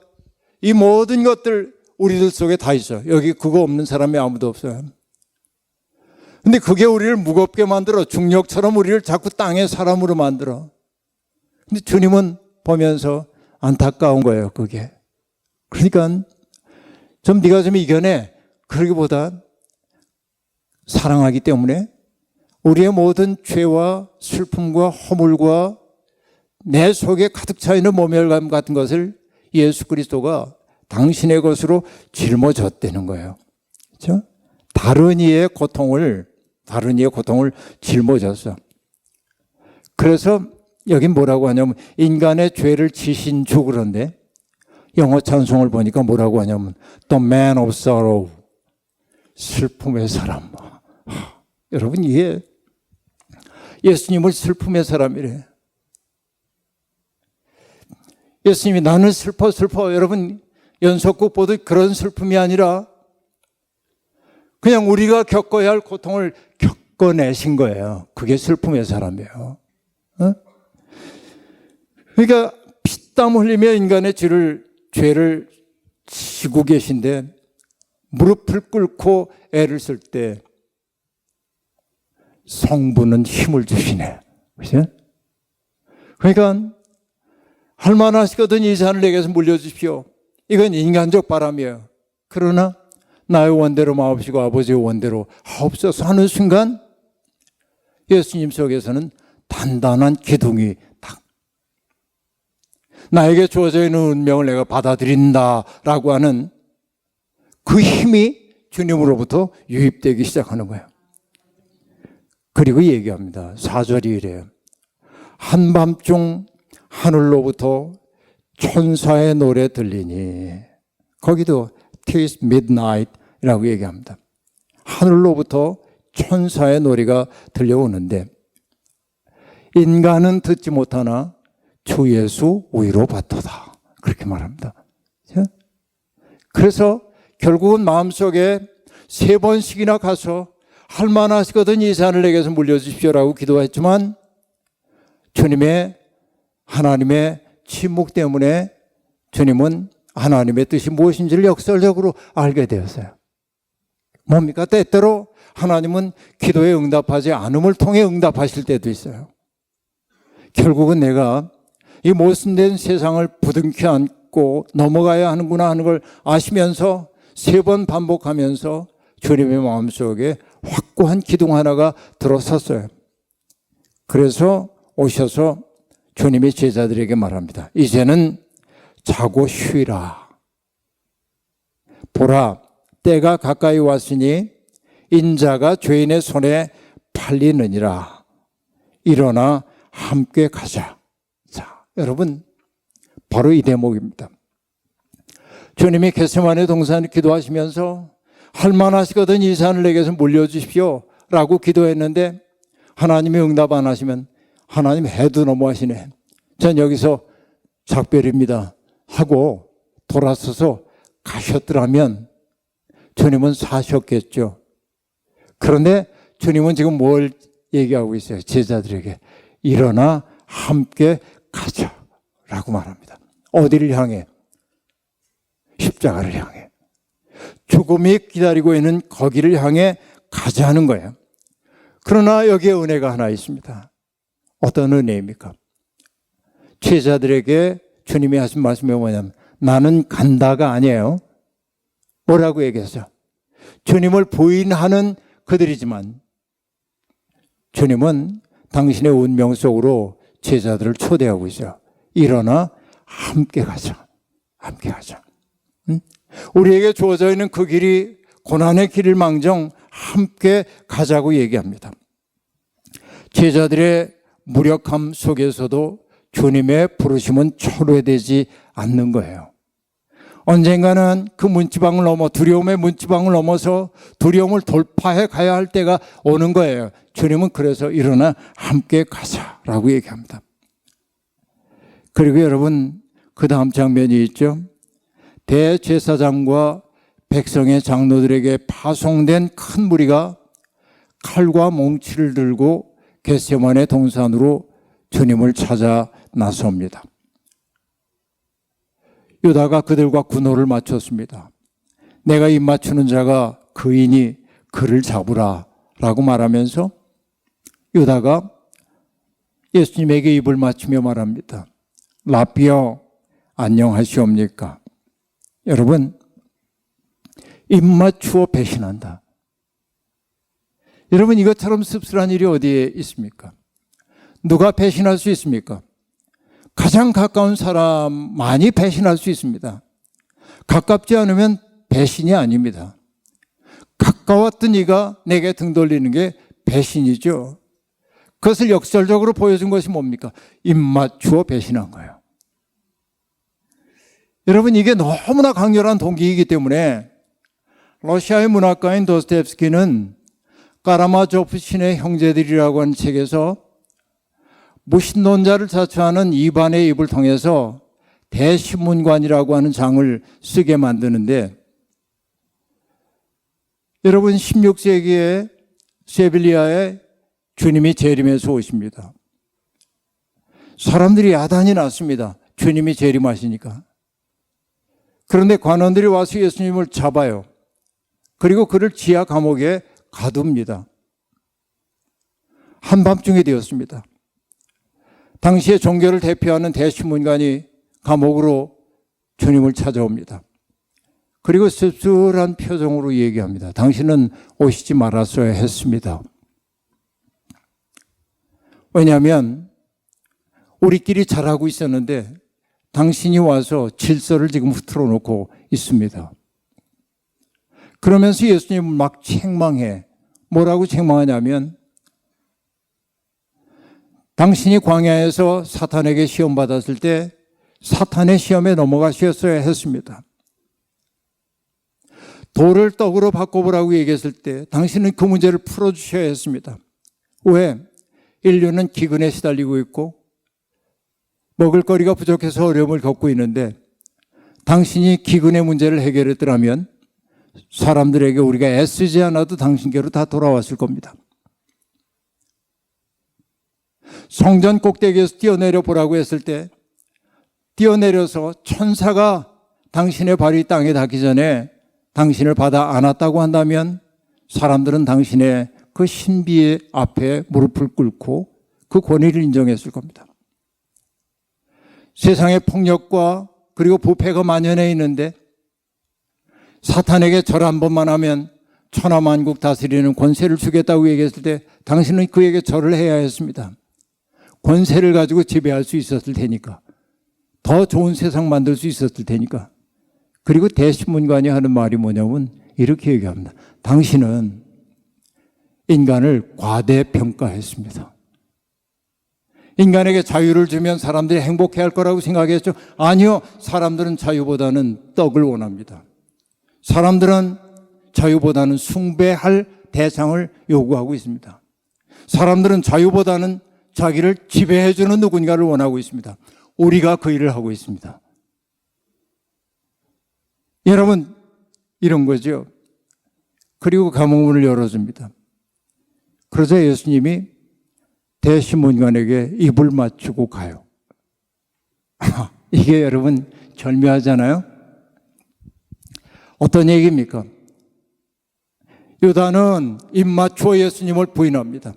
이 모든 것들 우리들 속에 다 있어요. 여기 그거 없는 사람이 아무도 없어요. 근데 그게 우리를 무겁게 만들어. 중력처럼 우리를 자꾸 땅의 사람으로 만들어. 근데 주님은 보면서 안타까운 거예요, 그게. 그러니까 좀 네가 좀 이겨내. 그러기보다 사랑하기 때문에 우리의 모든 죄와 슬픔과 허물과 내 속에 가득 차 있는 모멸감 같은 것을 예수 그리스도가 당신의 것으로 짊어졌다는 거예요. 그렇죠? 다른 이의 고통을 짊어졌어. 그래서 여기 뭐라고 하냐면 인간의 죄를 지신 주. 그런데 영어 찬송을 보니까 뭐라고 하냐면 The Man of Sorrow, 슬픔의 사람. 여러분 이게 예수님을 슬픔의 사람이래. 예수님이 나는 슬퍼. 여러분 연속곡 보듯 그런 슬픔이 아니라 그냥 우리가 겪어야 할 고통을 겪어내신 거예요. 그게 슬픔의 사람이에요. 그러니까 피땀 흘리며 인간의 죄를 지고 계신데 무릎을 꿇고 애를 쓸 때 성부는 힘을 주시네. 그죠? 그러니까 할 만하시거든 이 잔을 내게서 물려주십시오. 이건 인간적 바람이에요. 그러나 나의 원대로 마옵시고 아버지의 원대로 하옵소서 하는 순간 예수님 속에서는 단단한 기둥이 딱 나에게 주어져 있는 운명을 내가 받아들인다라고 하는 그 힘이 주님으로부터 유입되기 시작하는 거예요. 그리고 얘기합니다. 4절이 이래요. 한밤중 하늘로부터 천사의 노래 들리니, 거기도 Tis midnight이라고 얘기합니다. 하늘로부터 천사의 노래가 들려오는데 인간은 듣지 못하나 주 예수 위로받도다, 그렇게 말합니다. 그래서 결국은 마음속에 3번씩이나 가서 할 만하시거든 이 잔을 내게서 물려주십시오라고 기도했지만 주님의 하나님의 침묵 때문에 주님은 하나님의 뜻이 무엇인지를 역설적으로 알게 되었어요. 뭡니까? 때때로 하나님은 기도에 응답하지 않음을 통해 응답하실 때도 있어요. 결국은 내가 이 모순된 세상을 부둥켜 안고 넘어가야 하는구나 하는 걸 아시면서 3번 반복하면서 주님의 마음속에 확고한 기둥 하나가 들어섰어요. 그래서 오셔서 주님이 제자들에게 말합니다. 이제는 자고 쉬라. 보라, 때가 가까이 왔으니 인자가 죄인의 손에 팔리느니라. 일어나 함께 가자. 자, 여러분, 바로 이 대목입니다. 주님이 겟세마네 동산에 기도하시면서 할 만하시거든 이 산을 내게서 물려주십시오 라고 기도했는데 하나님이 응답 안 하시면 하나님 해도 너무하시네. 전 여기서 작별입니다 하고 돌아서서 가셨더라면 주님은 사셨겠죠. 그런데 주님은 지금 뭘 얘기하고 있어요? 제자들에게 일어나 함께 가자라고 말합니다. 어디를 향해? 십자가를 향해. 죽음이 기다리고 있는 거기를 향해 가자는 거예요. 그러나 여기에 은혜가 하나 있습니다. 어떤 은혜입니까? 제자들에게 주님이 하신 말씀이 뭐냐면 나는 간다가 아니에요. 뭐라고 얘기했어요? 주님을 부인하는 그들이지만 주님은 당신의 운명 속으로 제자들을 초대하고 있어요. 일어나 함께 가자. 함께 가자. 우리에게 주어져 있는 그 길이 고난의 길을 망정 함께 가자고 얘기합니다. 제자들의 무력함 속에서도 주님의 부르심은 초래되지 않는 거예요. 언젠가는 그 문지방을 넘어 두려움의 문지방을 넘어서 두려움을 돌파해 가야 할 때가 오는 거예요. 주님은 그래서 일어나 함께 가자라고 얘기합니다. 그리고 여러분 그 다음 장면이 있죠. 대제사장과 백성의 장로들에게 파송된 큰 무리가 칼과 몽치를 들고 겟세마네 동산으로 주님을 찾아 나섭니다. 유다가 그들과 군호를 맞췄습니다. 내가 입 맞추는 자가 그이니 그를 잡으라 라고 말하면서 유다가 예수님에게 입을 맞추며 말합니다. 라비어 안녕하시옵니까? 여러분, 입 맞추어 배신한다. 여러분, 이것처럼 씁쓸한 일이 어디에 있습니까? 누가 배신할 수 있습니까? 가장 가까운 사람만이 배신할 수 있습니다. 가깝지 않으면 배신이 아닙니다. 가까웠던 이가 내게 등 돌리는 게 배신이죠. 그것을 역설적으로 보여준 것이 뭡니까? 입 맞추어 배신한 거예요. 여러분, 이게 너무나 강렬한 동기이기 때문에 러시아의 문학가인 도스토옙스키는 까라마조프 신의 형제들이라고 하는 책에서 무신론자를 자처하는 이반의 입을 통해서 대신문관이라고 하는 장을 쓰게 만드는데 여러분 16세기에 세빌리아에 주님이 재림해서 오십니다. 사람들이 야단이 났습니다. 주님이 재림하시니까. 그런데 관원들이 와서 예수님을 잡아요. 그리고 그를 지하 감옥에 가둡니다. 한밤중이 되었습니다. 당시의 종교를 대표하는 대신문관이 감옥으로 주님을 찾아옵니다. 그리고 씁쓸한 표정으로 얘기합니다. 당신은 오시지 말았어야 했습니다. 왜냐하면 우리끼리 잘하고 있었는데 당신이 와서 질서를 지금 흐트러 놓고 있습니다. 그러면서 예수님은 막 책망해. 뭐라고 책망하냐면 당신이 광야에서 사탄에게 시험 받았을 때 사탄의 시험에 넘어가셨어야 했습니다. 돌을 떡으로 바꿔보라고 얘기했을 때 당신은 그 문제를 풀어주셔야 했습니다. 왜? 인류는 기근에 시달리고 있고 먹을 거리가 부족해서 어려움을 겪고 있는데 당신이 기근의 문제를 해결했더라면 사람들에게 우리가 애쓰지 않아도 당신께로 다 돌아왔을 겁니다. 성전 꼭대기에서 뛰어내려 보라고 했을 때 뛰어내려서 천사가 당신의 발이 땅에 닿기 전에 당신을 받아 안았다고 한다면 사람들은 당신의 그 신비의 앞에 무릎을 꿇고 그 권위를 인정했을 겁니다. 세상의 폭력과 그리고 부패가 만연해 있는데 사탄에게 절 한 번만 하면 천하만국 다스리는 권세를 주겠다고 얘기했을 때 당신은 그에게 절을 해야 했습니다. 권세를 가지고 지배할 수 있었을 테니까. 더 좋은 세상 만들 수 있었을 테니까. 그리고 대신문관이 하는 말이 뭐냐면 이렇게 얘기합니다. 당신은 인간을 과대평가했습니다. 인간에게 자유를 주면 사람들이 행복해할 거라고 생각했죠. 아니요. 사람들은 자유보다는 떡을 원합니다. 사람들은 자유보다는 숭배할 대상을 요구하고 있습니다. 사람들은 자유보다는 자기를 지배해주는 누군가를 원하고 있습니다. 우리가 그 일을 하고 있습니다. 여러분, 이런 거죠. 그리고 감옥문을 열어줍니다. 그러자 예수님이 대신문관에게 입을 맞추고 가요. 이게 여러분 절묘하잖아요. 어떤 얘기입니까? 유다는 입 맞추어 예수님을 부인합니다.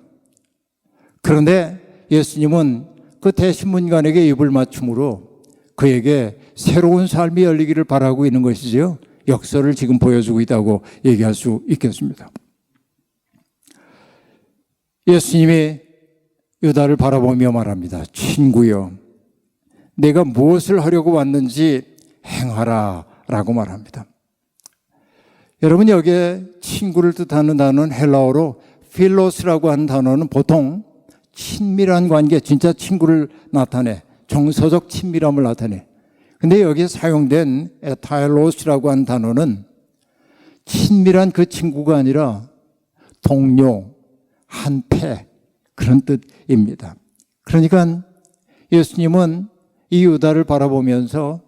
그런데 예수님은 그 대신문관에게 입을 맞춤으로 그에게 새로운 삶이 열리기를 바라고 있는 것이지요. 역사를 지금 보여주고 있다고 얘기할 수 있겠습니다. 예수님이 유다를 바라보며 말합니다. 친구여, 내가 무엇을 하려고 왔는지 행하라 라고 말합니다. 여러분, 여기에 친구를 뜻하는 단어는 헬라어로 필로스라고 하는 단어는 보통 친밀한 관계, 진짜 친구를 나타내, 정서적 친밀함을 나타내. 근데 여기에 사용된 에타일로스라고 하는 단어는 친밀한 그 친구가 아니라 동료, 한패, 그런 뜻입니다. 그러니까 예수님은 이 유다를 바라보면서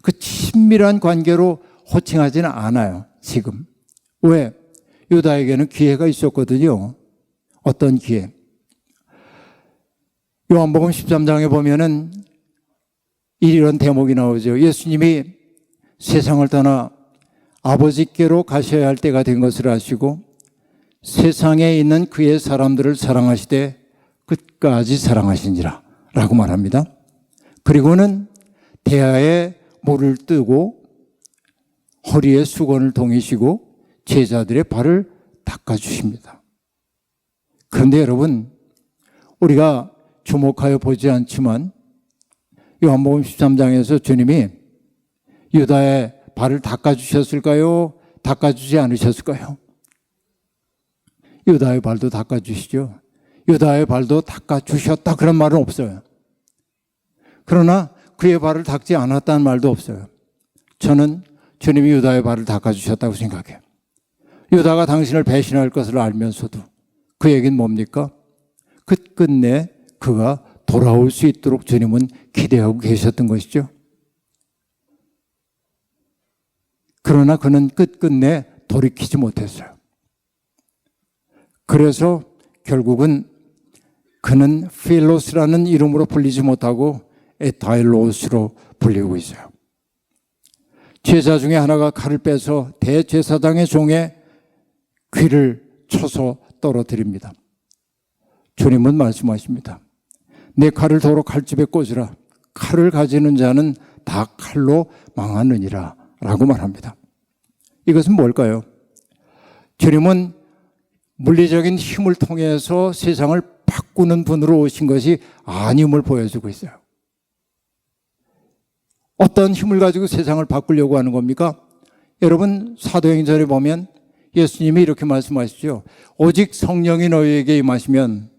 그 친밀한 관계로 호칭하지는 않아요, 지금. 왜? 유다에게는 기회가 있었거든요. 어떤 기회? 요한복음 13장에 보면은 이런 대목이 나오죠. 예수님이 세상을 떠나 아버지께로 가셔야 할 때가 된 것을 아시고 세상에 있는 그의 사람들을 사랑하시되 끝까지 사랑하시니라 라고 말합니다. 그리고는 대야에 물을 뜨고 허리에 수건을 동이시고 제자들의 발을 닦아주십니다. 그런데 여러분, 우리가 주목하여 보지 않지만 요한복음 13장에서 주님이 유다의 발을 닦아주셨을까요? 닦아주지 않으셨을까요? 유다의 발도 닦아주시죠. 유다의 발도 닦아주셨다 그런 말은 없어요. 그러나 그의 발을 닦지 않았다는 말도 없어요. 저는 주님이 유다의 발을 닦아주셨다고 생각해요. 유다가 당신을 배신할 것을 알면서도 그 얘기는 뭡니까? 끝끝내 그가 돌아올 수 있도록 주님은 기대하고 계셨던 것이죠. 그러나 그는 끝끝내 돌이키지 못했어요. 그래서 결국은 그는 필로스라는 이름으로 불리지 못하고 에타일로스로 불리고 있어요. 제자 중에 하나가 칼을 빼서 대제사장의 종의 귀를 쳐서 떨어뜨립니다. 주님은 말씀하십니다. 내 칼을 도로 칼집에 꽂으라. 칼을 가지는 자는 다 칼로 망하느니라 라고 말합니다. 이것은 뭘까요? 주님은 물리적인 힘을 통해서 세상을 바꾸는 분으로 오신 것이 아님을 보여주고 있어요. 어떤 힘을 가지고 세상을 바꾸려고 하는 겁니까? 여러분, 사도행전에 보면 예수님이 이렇게 말씀하시죠. 오직 성령이 너희에게 임하시면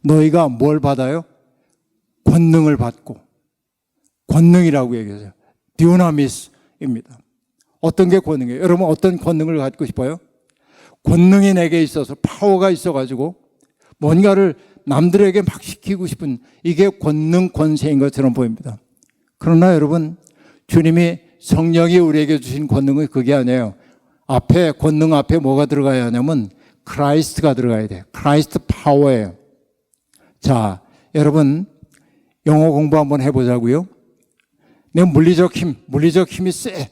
너희가 뭘 받아요? 권능을 받고, 권능이라고 얘기하죠. 듀나미스입니다. 어떤 게 권능이에요? 여러분, 어떤 권능을 갖고 싶어요? 권능이 내게 있어서, 파워가 있어가지고 뭔가를 남들에게 막 시키고 싶은, 이게 권능, 권세인 것처럼 보입니다. 그러나 여러분, 주님이 성령이 우리에게 주신 권능은 그게 아니에요. 앞에, 권능 앞에 뭐가 들어가야 하냐면 크라이스트가 들어가야 돼요. 크라이스트 파워예요. 자, 여러분, 영어 공부 한번 해보자고요. 내 물리적 힘이 세.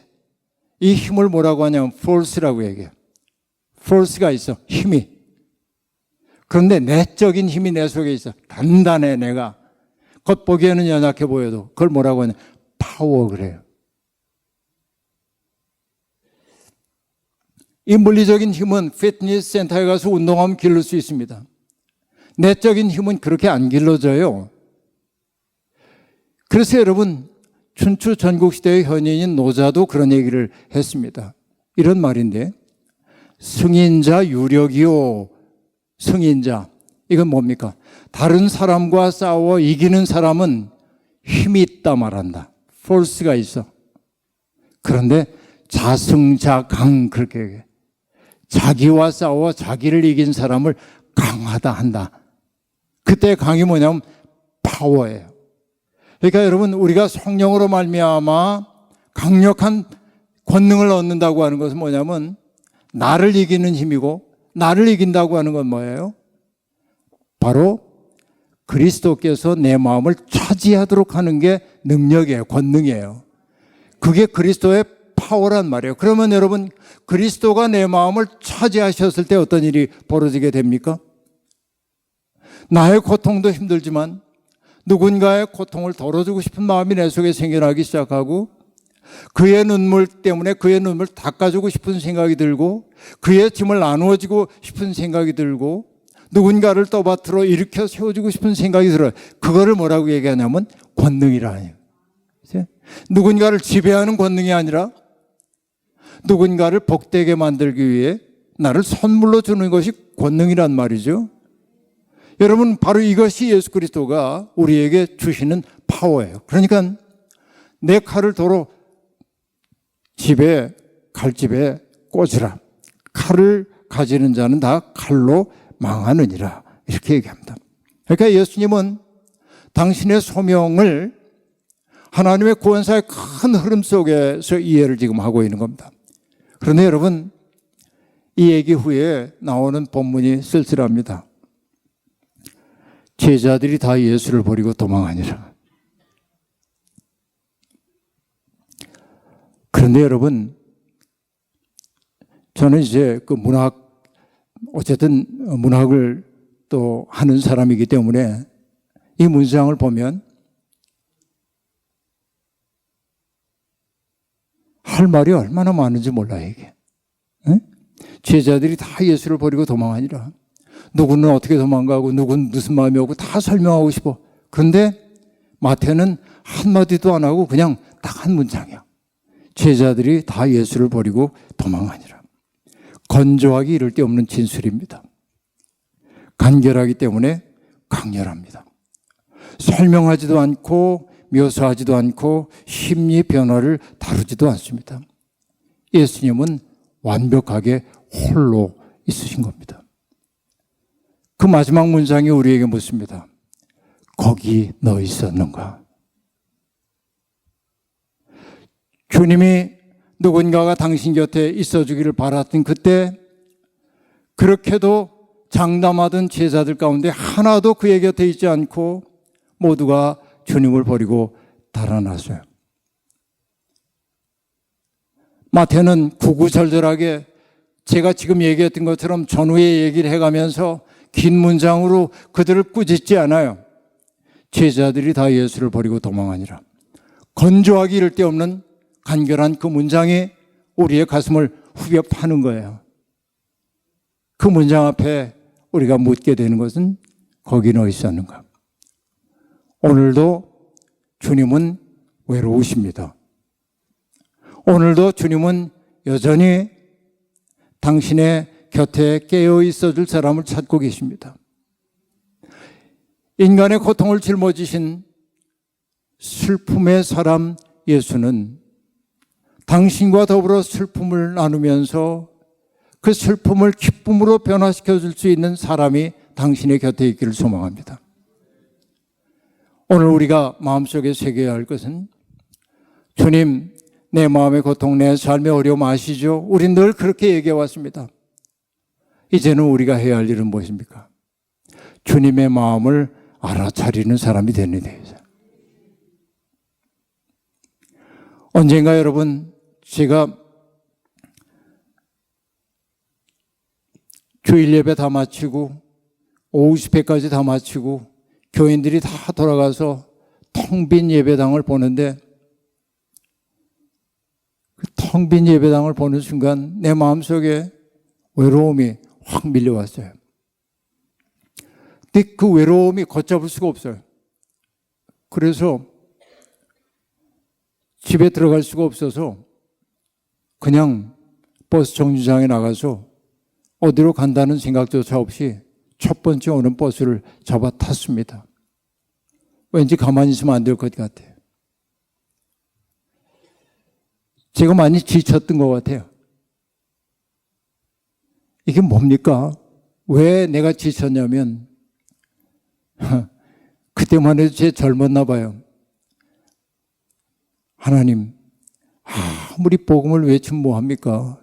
이 힘을 뭐라고 하냐면 force라고 얘기해요. force가 있어, 힘이. 그런데 내적인 힘이 내 속에 있어. 단단해, 내가. 겉보기에는 연약해 보여도 그걸 뭐라고 하냐, 파워 그래요. 이 물리적인 힘은 피트니스 센터에 가서 운동하면 기를 수 있습니다. 내적인 힘은 그렇게 안 길러져요. 그래서 여러분, 춘추 전국시대의 현인인 노자도 그런 얘기를 했습니다. 이런 말인데, 승인자 유력이요. 승인자. 이건 뭡니까? 다른 사람과 싸워 이기는 사람은 힘이 있다 말한다. force가 있어. 그런데 자승자강 그렇게 얘기해. 자기와 싸워 자기를 이긴 사람을 강하다 한다. 그때 강이 뭐냐면 파워예요. 그러니까 여러분, 우리가 성령으로 말미암아 강력한 권능을 얻는다고 하는 것은 뭐냐면 나를 이기는 힘이고, 나를 이긴다고 하는 건 뭐예요? 바로 그리스도께서 내 마음을 차지하도록 하는 게 능력이에요. 권능이에요. 그게 그리스도의 파워란 말이에요. 그러면 여러분, 그리스도가 내 마음을 차지하셨을 때 어떤 일이 벌어지게 됩니까? 나의 고통도 힘들지만 누군가의 고통을 덜어주고 싶은 마음이 내 속에 생겨나기 시작하고, 그의 눈물 때문에 그의 눈물을 닦아주고 싶은 생각이 들고, 그의 짐을 나누어주고 싶은 생각이 들고, 누군가를 떠받들어 일으켜 세워주고 싶은 생각이 들어요. 그거를 뭐라고 얘기하냐면 권능이라 해요. 누군가를 지배하는 권능이 아니라 누군가를 복되게 만들기 위해 나를 선물로 주는 것이 권능이란 말이죠. 여러분, 바로 이것이 예수 그리스도가 우리에게 주시는 파워예요. 그러니까 내 칼을 도로 칼집에 꽂으라. 칼을 가지는 자는 다 칼로 망하느니라. 이렇게 얘기합니다. 그러니까 예수님은 당신의 소명을 하나님의 구원사의 큰 흐름 속에서 이해를 지금 하고 있는 겁니다. 그런데 여러분, 이 얘기 후에 나오는 본문이 쓸쓸합니다. 제자들이 다 예수를 버리고 도망하니라. 그런데 여러분, 저는 이제 그 어쨌든 문학을 또 하는 사람이기 때문에 이 문장을 보면 할 말이 얼마나 많은지 몰라요, 이게. 응? 제자들이 다 예수를 버리고 도망하니라. 누구는 어떻게 도망가고 누구는 무슨 마음이 오고 다 설명하고 싶어. 그런데 마태는 한마디도 안 하고 그냥 딱 한 문장이야. 제자들이 다 예수를 버리고 도망하니라. 건조하기 이를 데 없는 진술입니다. 간결하기 때문에 강렬합니다. 설명하지도 않고 묘사하지도 않고 심리 변화를 다루지도 않습니다. 예수님은 완벽하게 홀로 있으신 겁니다. 그 마지막 문장이 우리에게 묻습니다. 거기 너 있었는가? 주님이 누군가가 당신 곁에 있어주기를 바랐던 그때, 그렇게도 장담하던 제자들 가운데 하나도 그의 곁에 있지 않고 모두가 주님을 버리고 달아났어요. 마태는 구구절절하게 제가 지금 얘기했던 것처럼 전후의 얘기를 해가면서 긴 문장으로 그들을 꾸짖지 않아요. 제자들이 다 예수를 버리고 도망하니라. 건조하기 이를 데 없는 간결한 그 문장이 우리의 가슴을 후벼 파는 거예요. 그 문장 앞에 우리가 묻게 되는 것은 거기는 어디 있었는가? 오늘도 주님은 외로우십니다. 오늘도 주님은 여전히 당신의 곁에 깨어 있어줄 사람을 찾고 계십니다. 인간의 고통을 짊어지신 슬픔의 사람 예수는 당신과 더불어 슬픔을 나누면서 그 슬픔을 기쁨으로 변화시켜 줄 수 있는 사람이 당신의 곁에 있기를 소망합니다. 오늘 우리가 마음속에 새겨야 할 것은 주님, 내 마음의 고통, 내 삶의 어려움 아시죠? 우린 늘 그렇게 얘기해 왔습니다. 이제는 우리가 해야 할 일은 무엇입니까? 주님의 마음을 알아차리는 사람이 되는 데죠. 언젠가 여러분, 제가 주일 예배 다 마치고 오후 집회까지 다 마치고 교인들이 다 돌아가서 텅 빈 예배당을 보는데 그 텅 빈 예배당을 보는 순간 내 마음속에 외로움이 확 밀려왔어요. 근데 그 외로움이 걷잡을 수가 없어요. 그래서 집에 들어갈 수가 없어서 그냥 버스 정류장에 나가서 어디로 간다는 생각조차 없이 첫 번째 오는 버스를 잡아 탔습니다. 왠지 가만히 있으면 안 될 것 같아요. 제가 많이 지쳤던 것 같아요. 이게 뭡니까? 왜 내가 지쳤냐면 그때만 해도 제 젊었나 봐요. 하나님, 아무리 복음을 외치면 뭐합니까?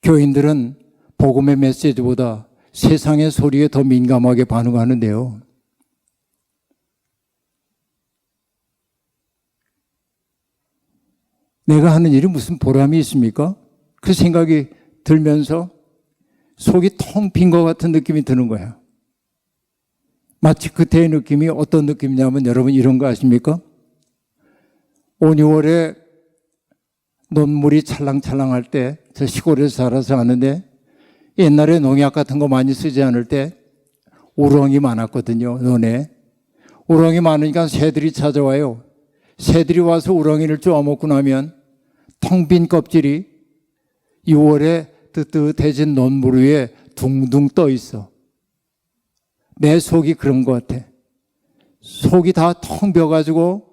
교인들은 복음의 메시지보다 세상의 소리에 더 민감하게 반응하는데요. 내가 하는 일이 무슨 보람이 있습니까? 그 생각이 들면서 속이 텅 빈 것 같은 느낌이 드는 거예요. 마치 그때의 느낌이 어떤 느낌이냐면 여러분 이런 거 아십니까? 5, 6월에 논물이 찰랑찰랑할 때 저 시골에서 살아서 아는데 옛날에 농약 같은 거 많이 쓰지 않을 때 우렁이 많았거든요. 논에. 우렁이 많으니까 새들이 찾아와요. 새들이 와서 우렁이를 쪼아먹고 나면 텅 빈 껍질이 6월에 뜨뜻해진 논물 위에 둥둥 떠 있어. 내 속이 그런 것 같아. 속이 다 텅 비어가지고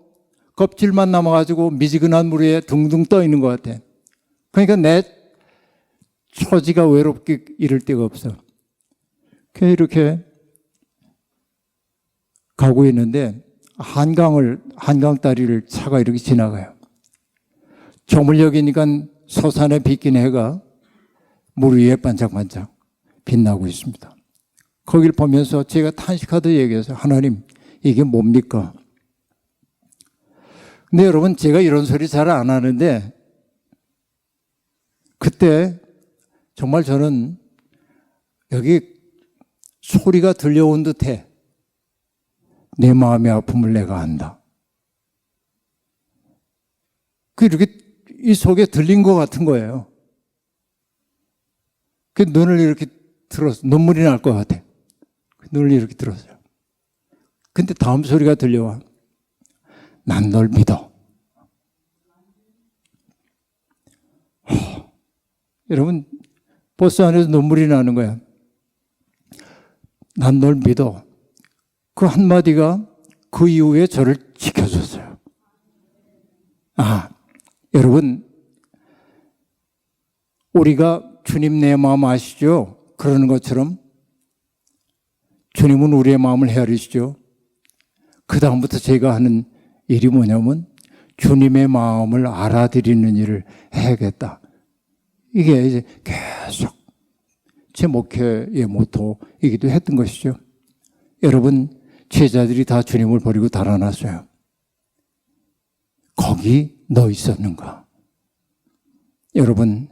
껍질만 남아가지고 미지근한 물 위에 둥둥 떠 있는 것 같아. 그러니까 내 처지가 외롭게 이를 데가 없어. 그냥 이렇게 가고 있는데 한강 다리를 차가 이렇게 지나가요. 저물녘이니까 서산에 비낀 해가 물 위에 반짝반짝 빛나고 있습니다. 거길 보면서 제가 탄식하듯 얘기해서 하나님, 이게 뭡니까? 근데 여러분, 제가 이런 소리 잘 안 하는데 그때 정말 저는 여기 소리가 들려온 듯해. 내 마음의 아픔을 내가 안다. 이렇게 이 속에 들린 것 같은 거예요. 그 눈을 이렇게 들었어. 눈물이 날 것 같아. 눈을 이렇게 들었어요. 근데 다음 소리가 들려와. 난 널 믿어. 여러분, 버스 안에서 눈물이 나는 거야. 난 널 믿어. 그 한마디가 그 이후에 저를 지켜줬어요. 여러분, 우리가 주님 내 마음 아시죠? 그러는 것처럼 주님은 우리의 마음을 헤아리시죠. 그 다음부터 제가 하는 일이 뭐냐면 주님의 마음을 알아들이는 일을 해야겠다. 이게 이제 계속 제 목회의 모토이기도 했던 것이죠. 여러분, 제자들이 다 주님을 버리고 달아났어요. 거기 너 있었는가? 여러분,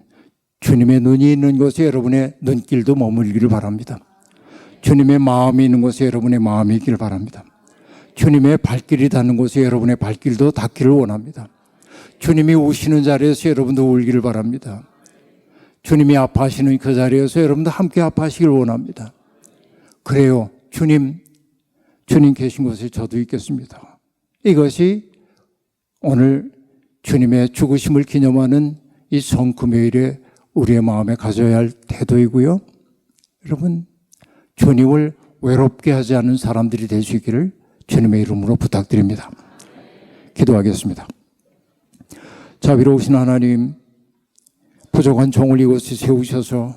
주님의 눈이 있는 곳에 여러분의 눈길도 머물기를 바랍니다. 주님의 마음이 있는 곳에 여러분의 마음이 있기를 바랍니다. 주님의 발길이 닿는 곳에 여러분의 발길도 닿기를 원합니다. 주님이 우시는 자리에서 여러분도 울기를 바랍니다. 주님이 아파하시는 그 자리에서 여러분도 함께 아파하시길 원합니다. 그래요. 주님 계신 곳에 저도 있겠습니다. 이것이 오늘 주님의 죽으심을 기념하는 이 성금요일에 우리의 마음에 가져야 할 태도이고요. 여러분, 주님을 외롭게 하지 않는 사람들이 될 수 있기를 주님의 이름으로 부탁드립니다. 기도하겠습니다. 자비로우신 하나님, 부족한 종을 이곳에 세우셔서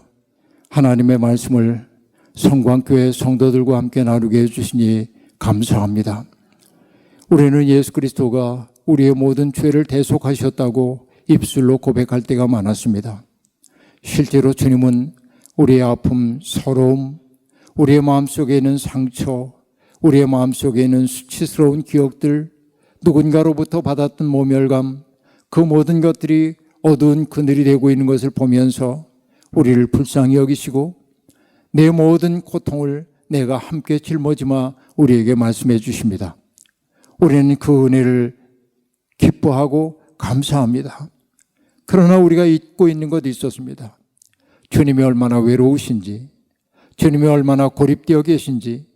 하나님의 말씀을 성광교회 성도들과 함께 나누게 해주시니 감사합니다. 우리는 예수 그리스도가 우리의 모든 죄를 대속하셨다고 입술로 고백할 때가 많았습니다. 실제로 주님은 우리의 아픔, 서러움, 우리의 마음속에 있는 상처, 우리의 마음속에 있는 수치스러운 기억들, 누군가로부터 받았던 모멸감, 그 모든 것들이 어두운 그늘이 되고 있는 것을 보면서 우리를 불쌍히 여기시고 내 모든 고통을 내가 함께 짊어지마 우리에게 말씀해 주십니다. 우리는 그 은혜를 기뻐하고 감사합니다. 그러나 우리가 잊고 있는 것이 있었습니다. 주님이 얼마나 외로우신지, 주님이 얼마나 고립되어 계신지,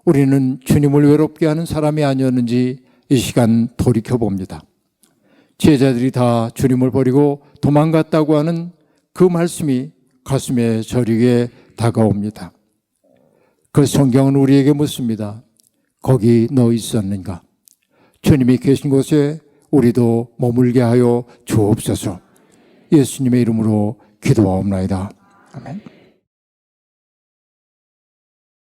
우리는 주님을 외롭게 하는 사람이 아니었는지 이 시간 돌이켜봅니다. 제자들이 다 주님을 버리고 도망갔다고 하는 그 말씀이 가슴에 저리게 다가옵니다. 그 성경은 우리에게 묻습니다. 거기 너 있었는가? 주님이 계신 곳에 우리도 머물게 하여 주옵소서. 예수님의 이름으로 기도하옵나이다. 아멘.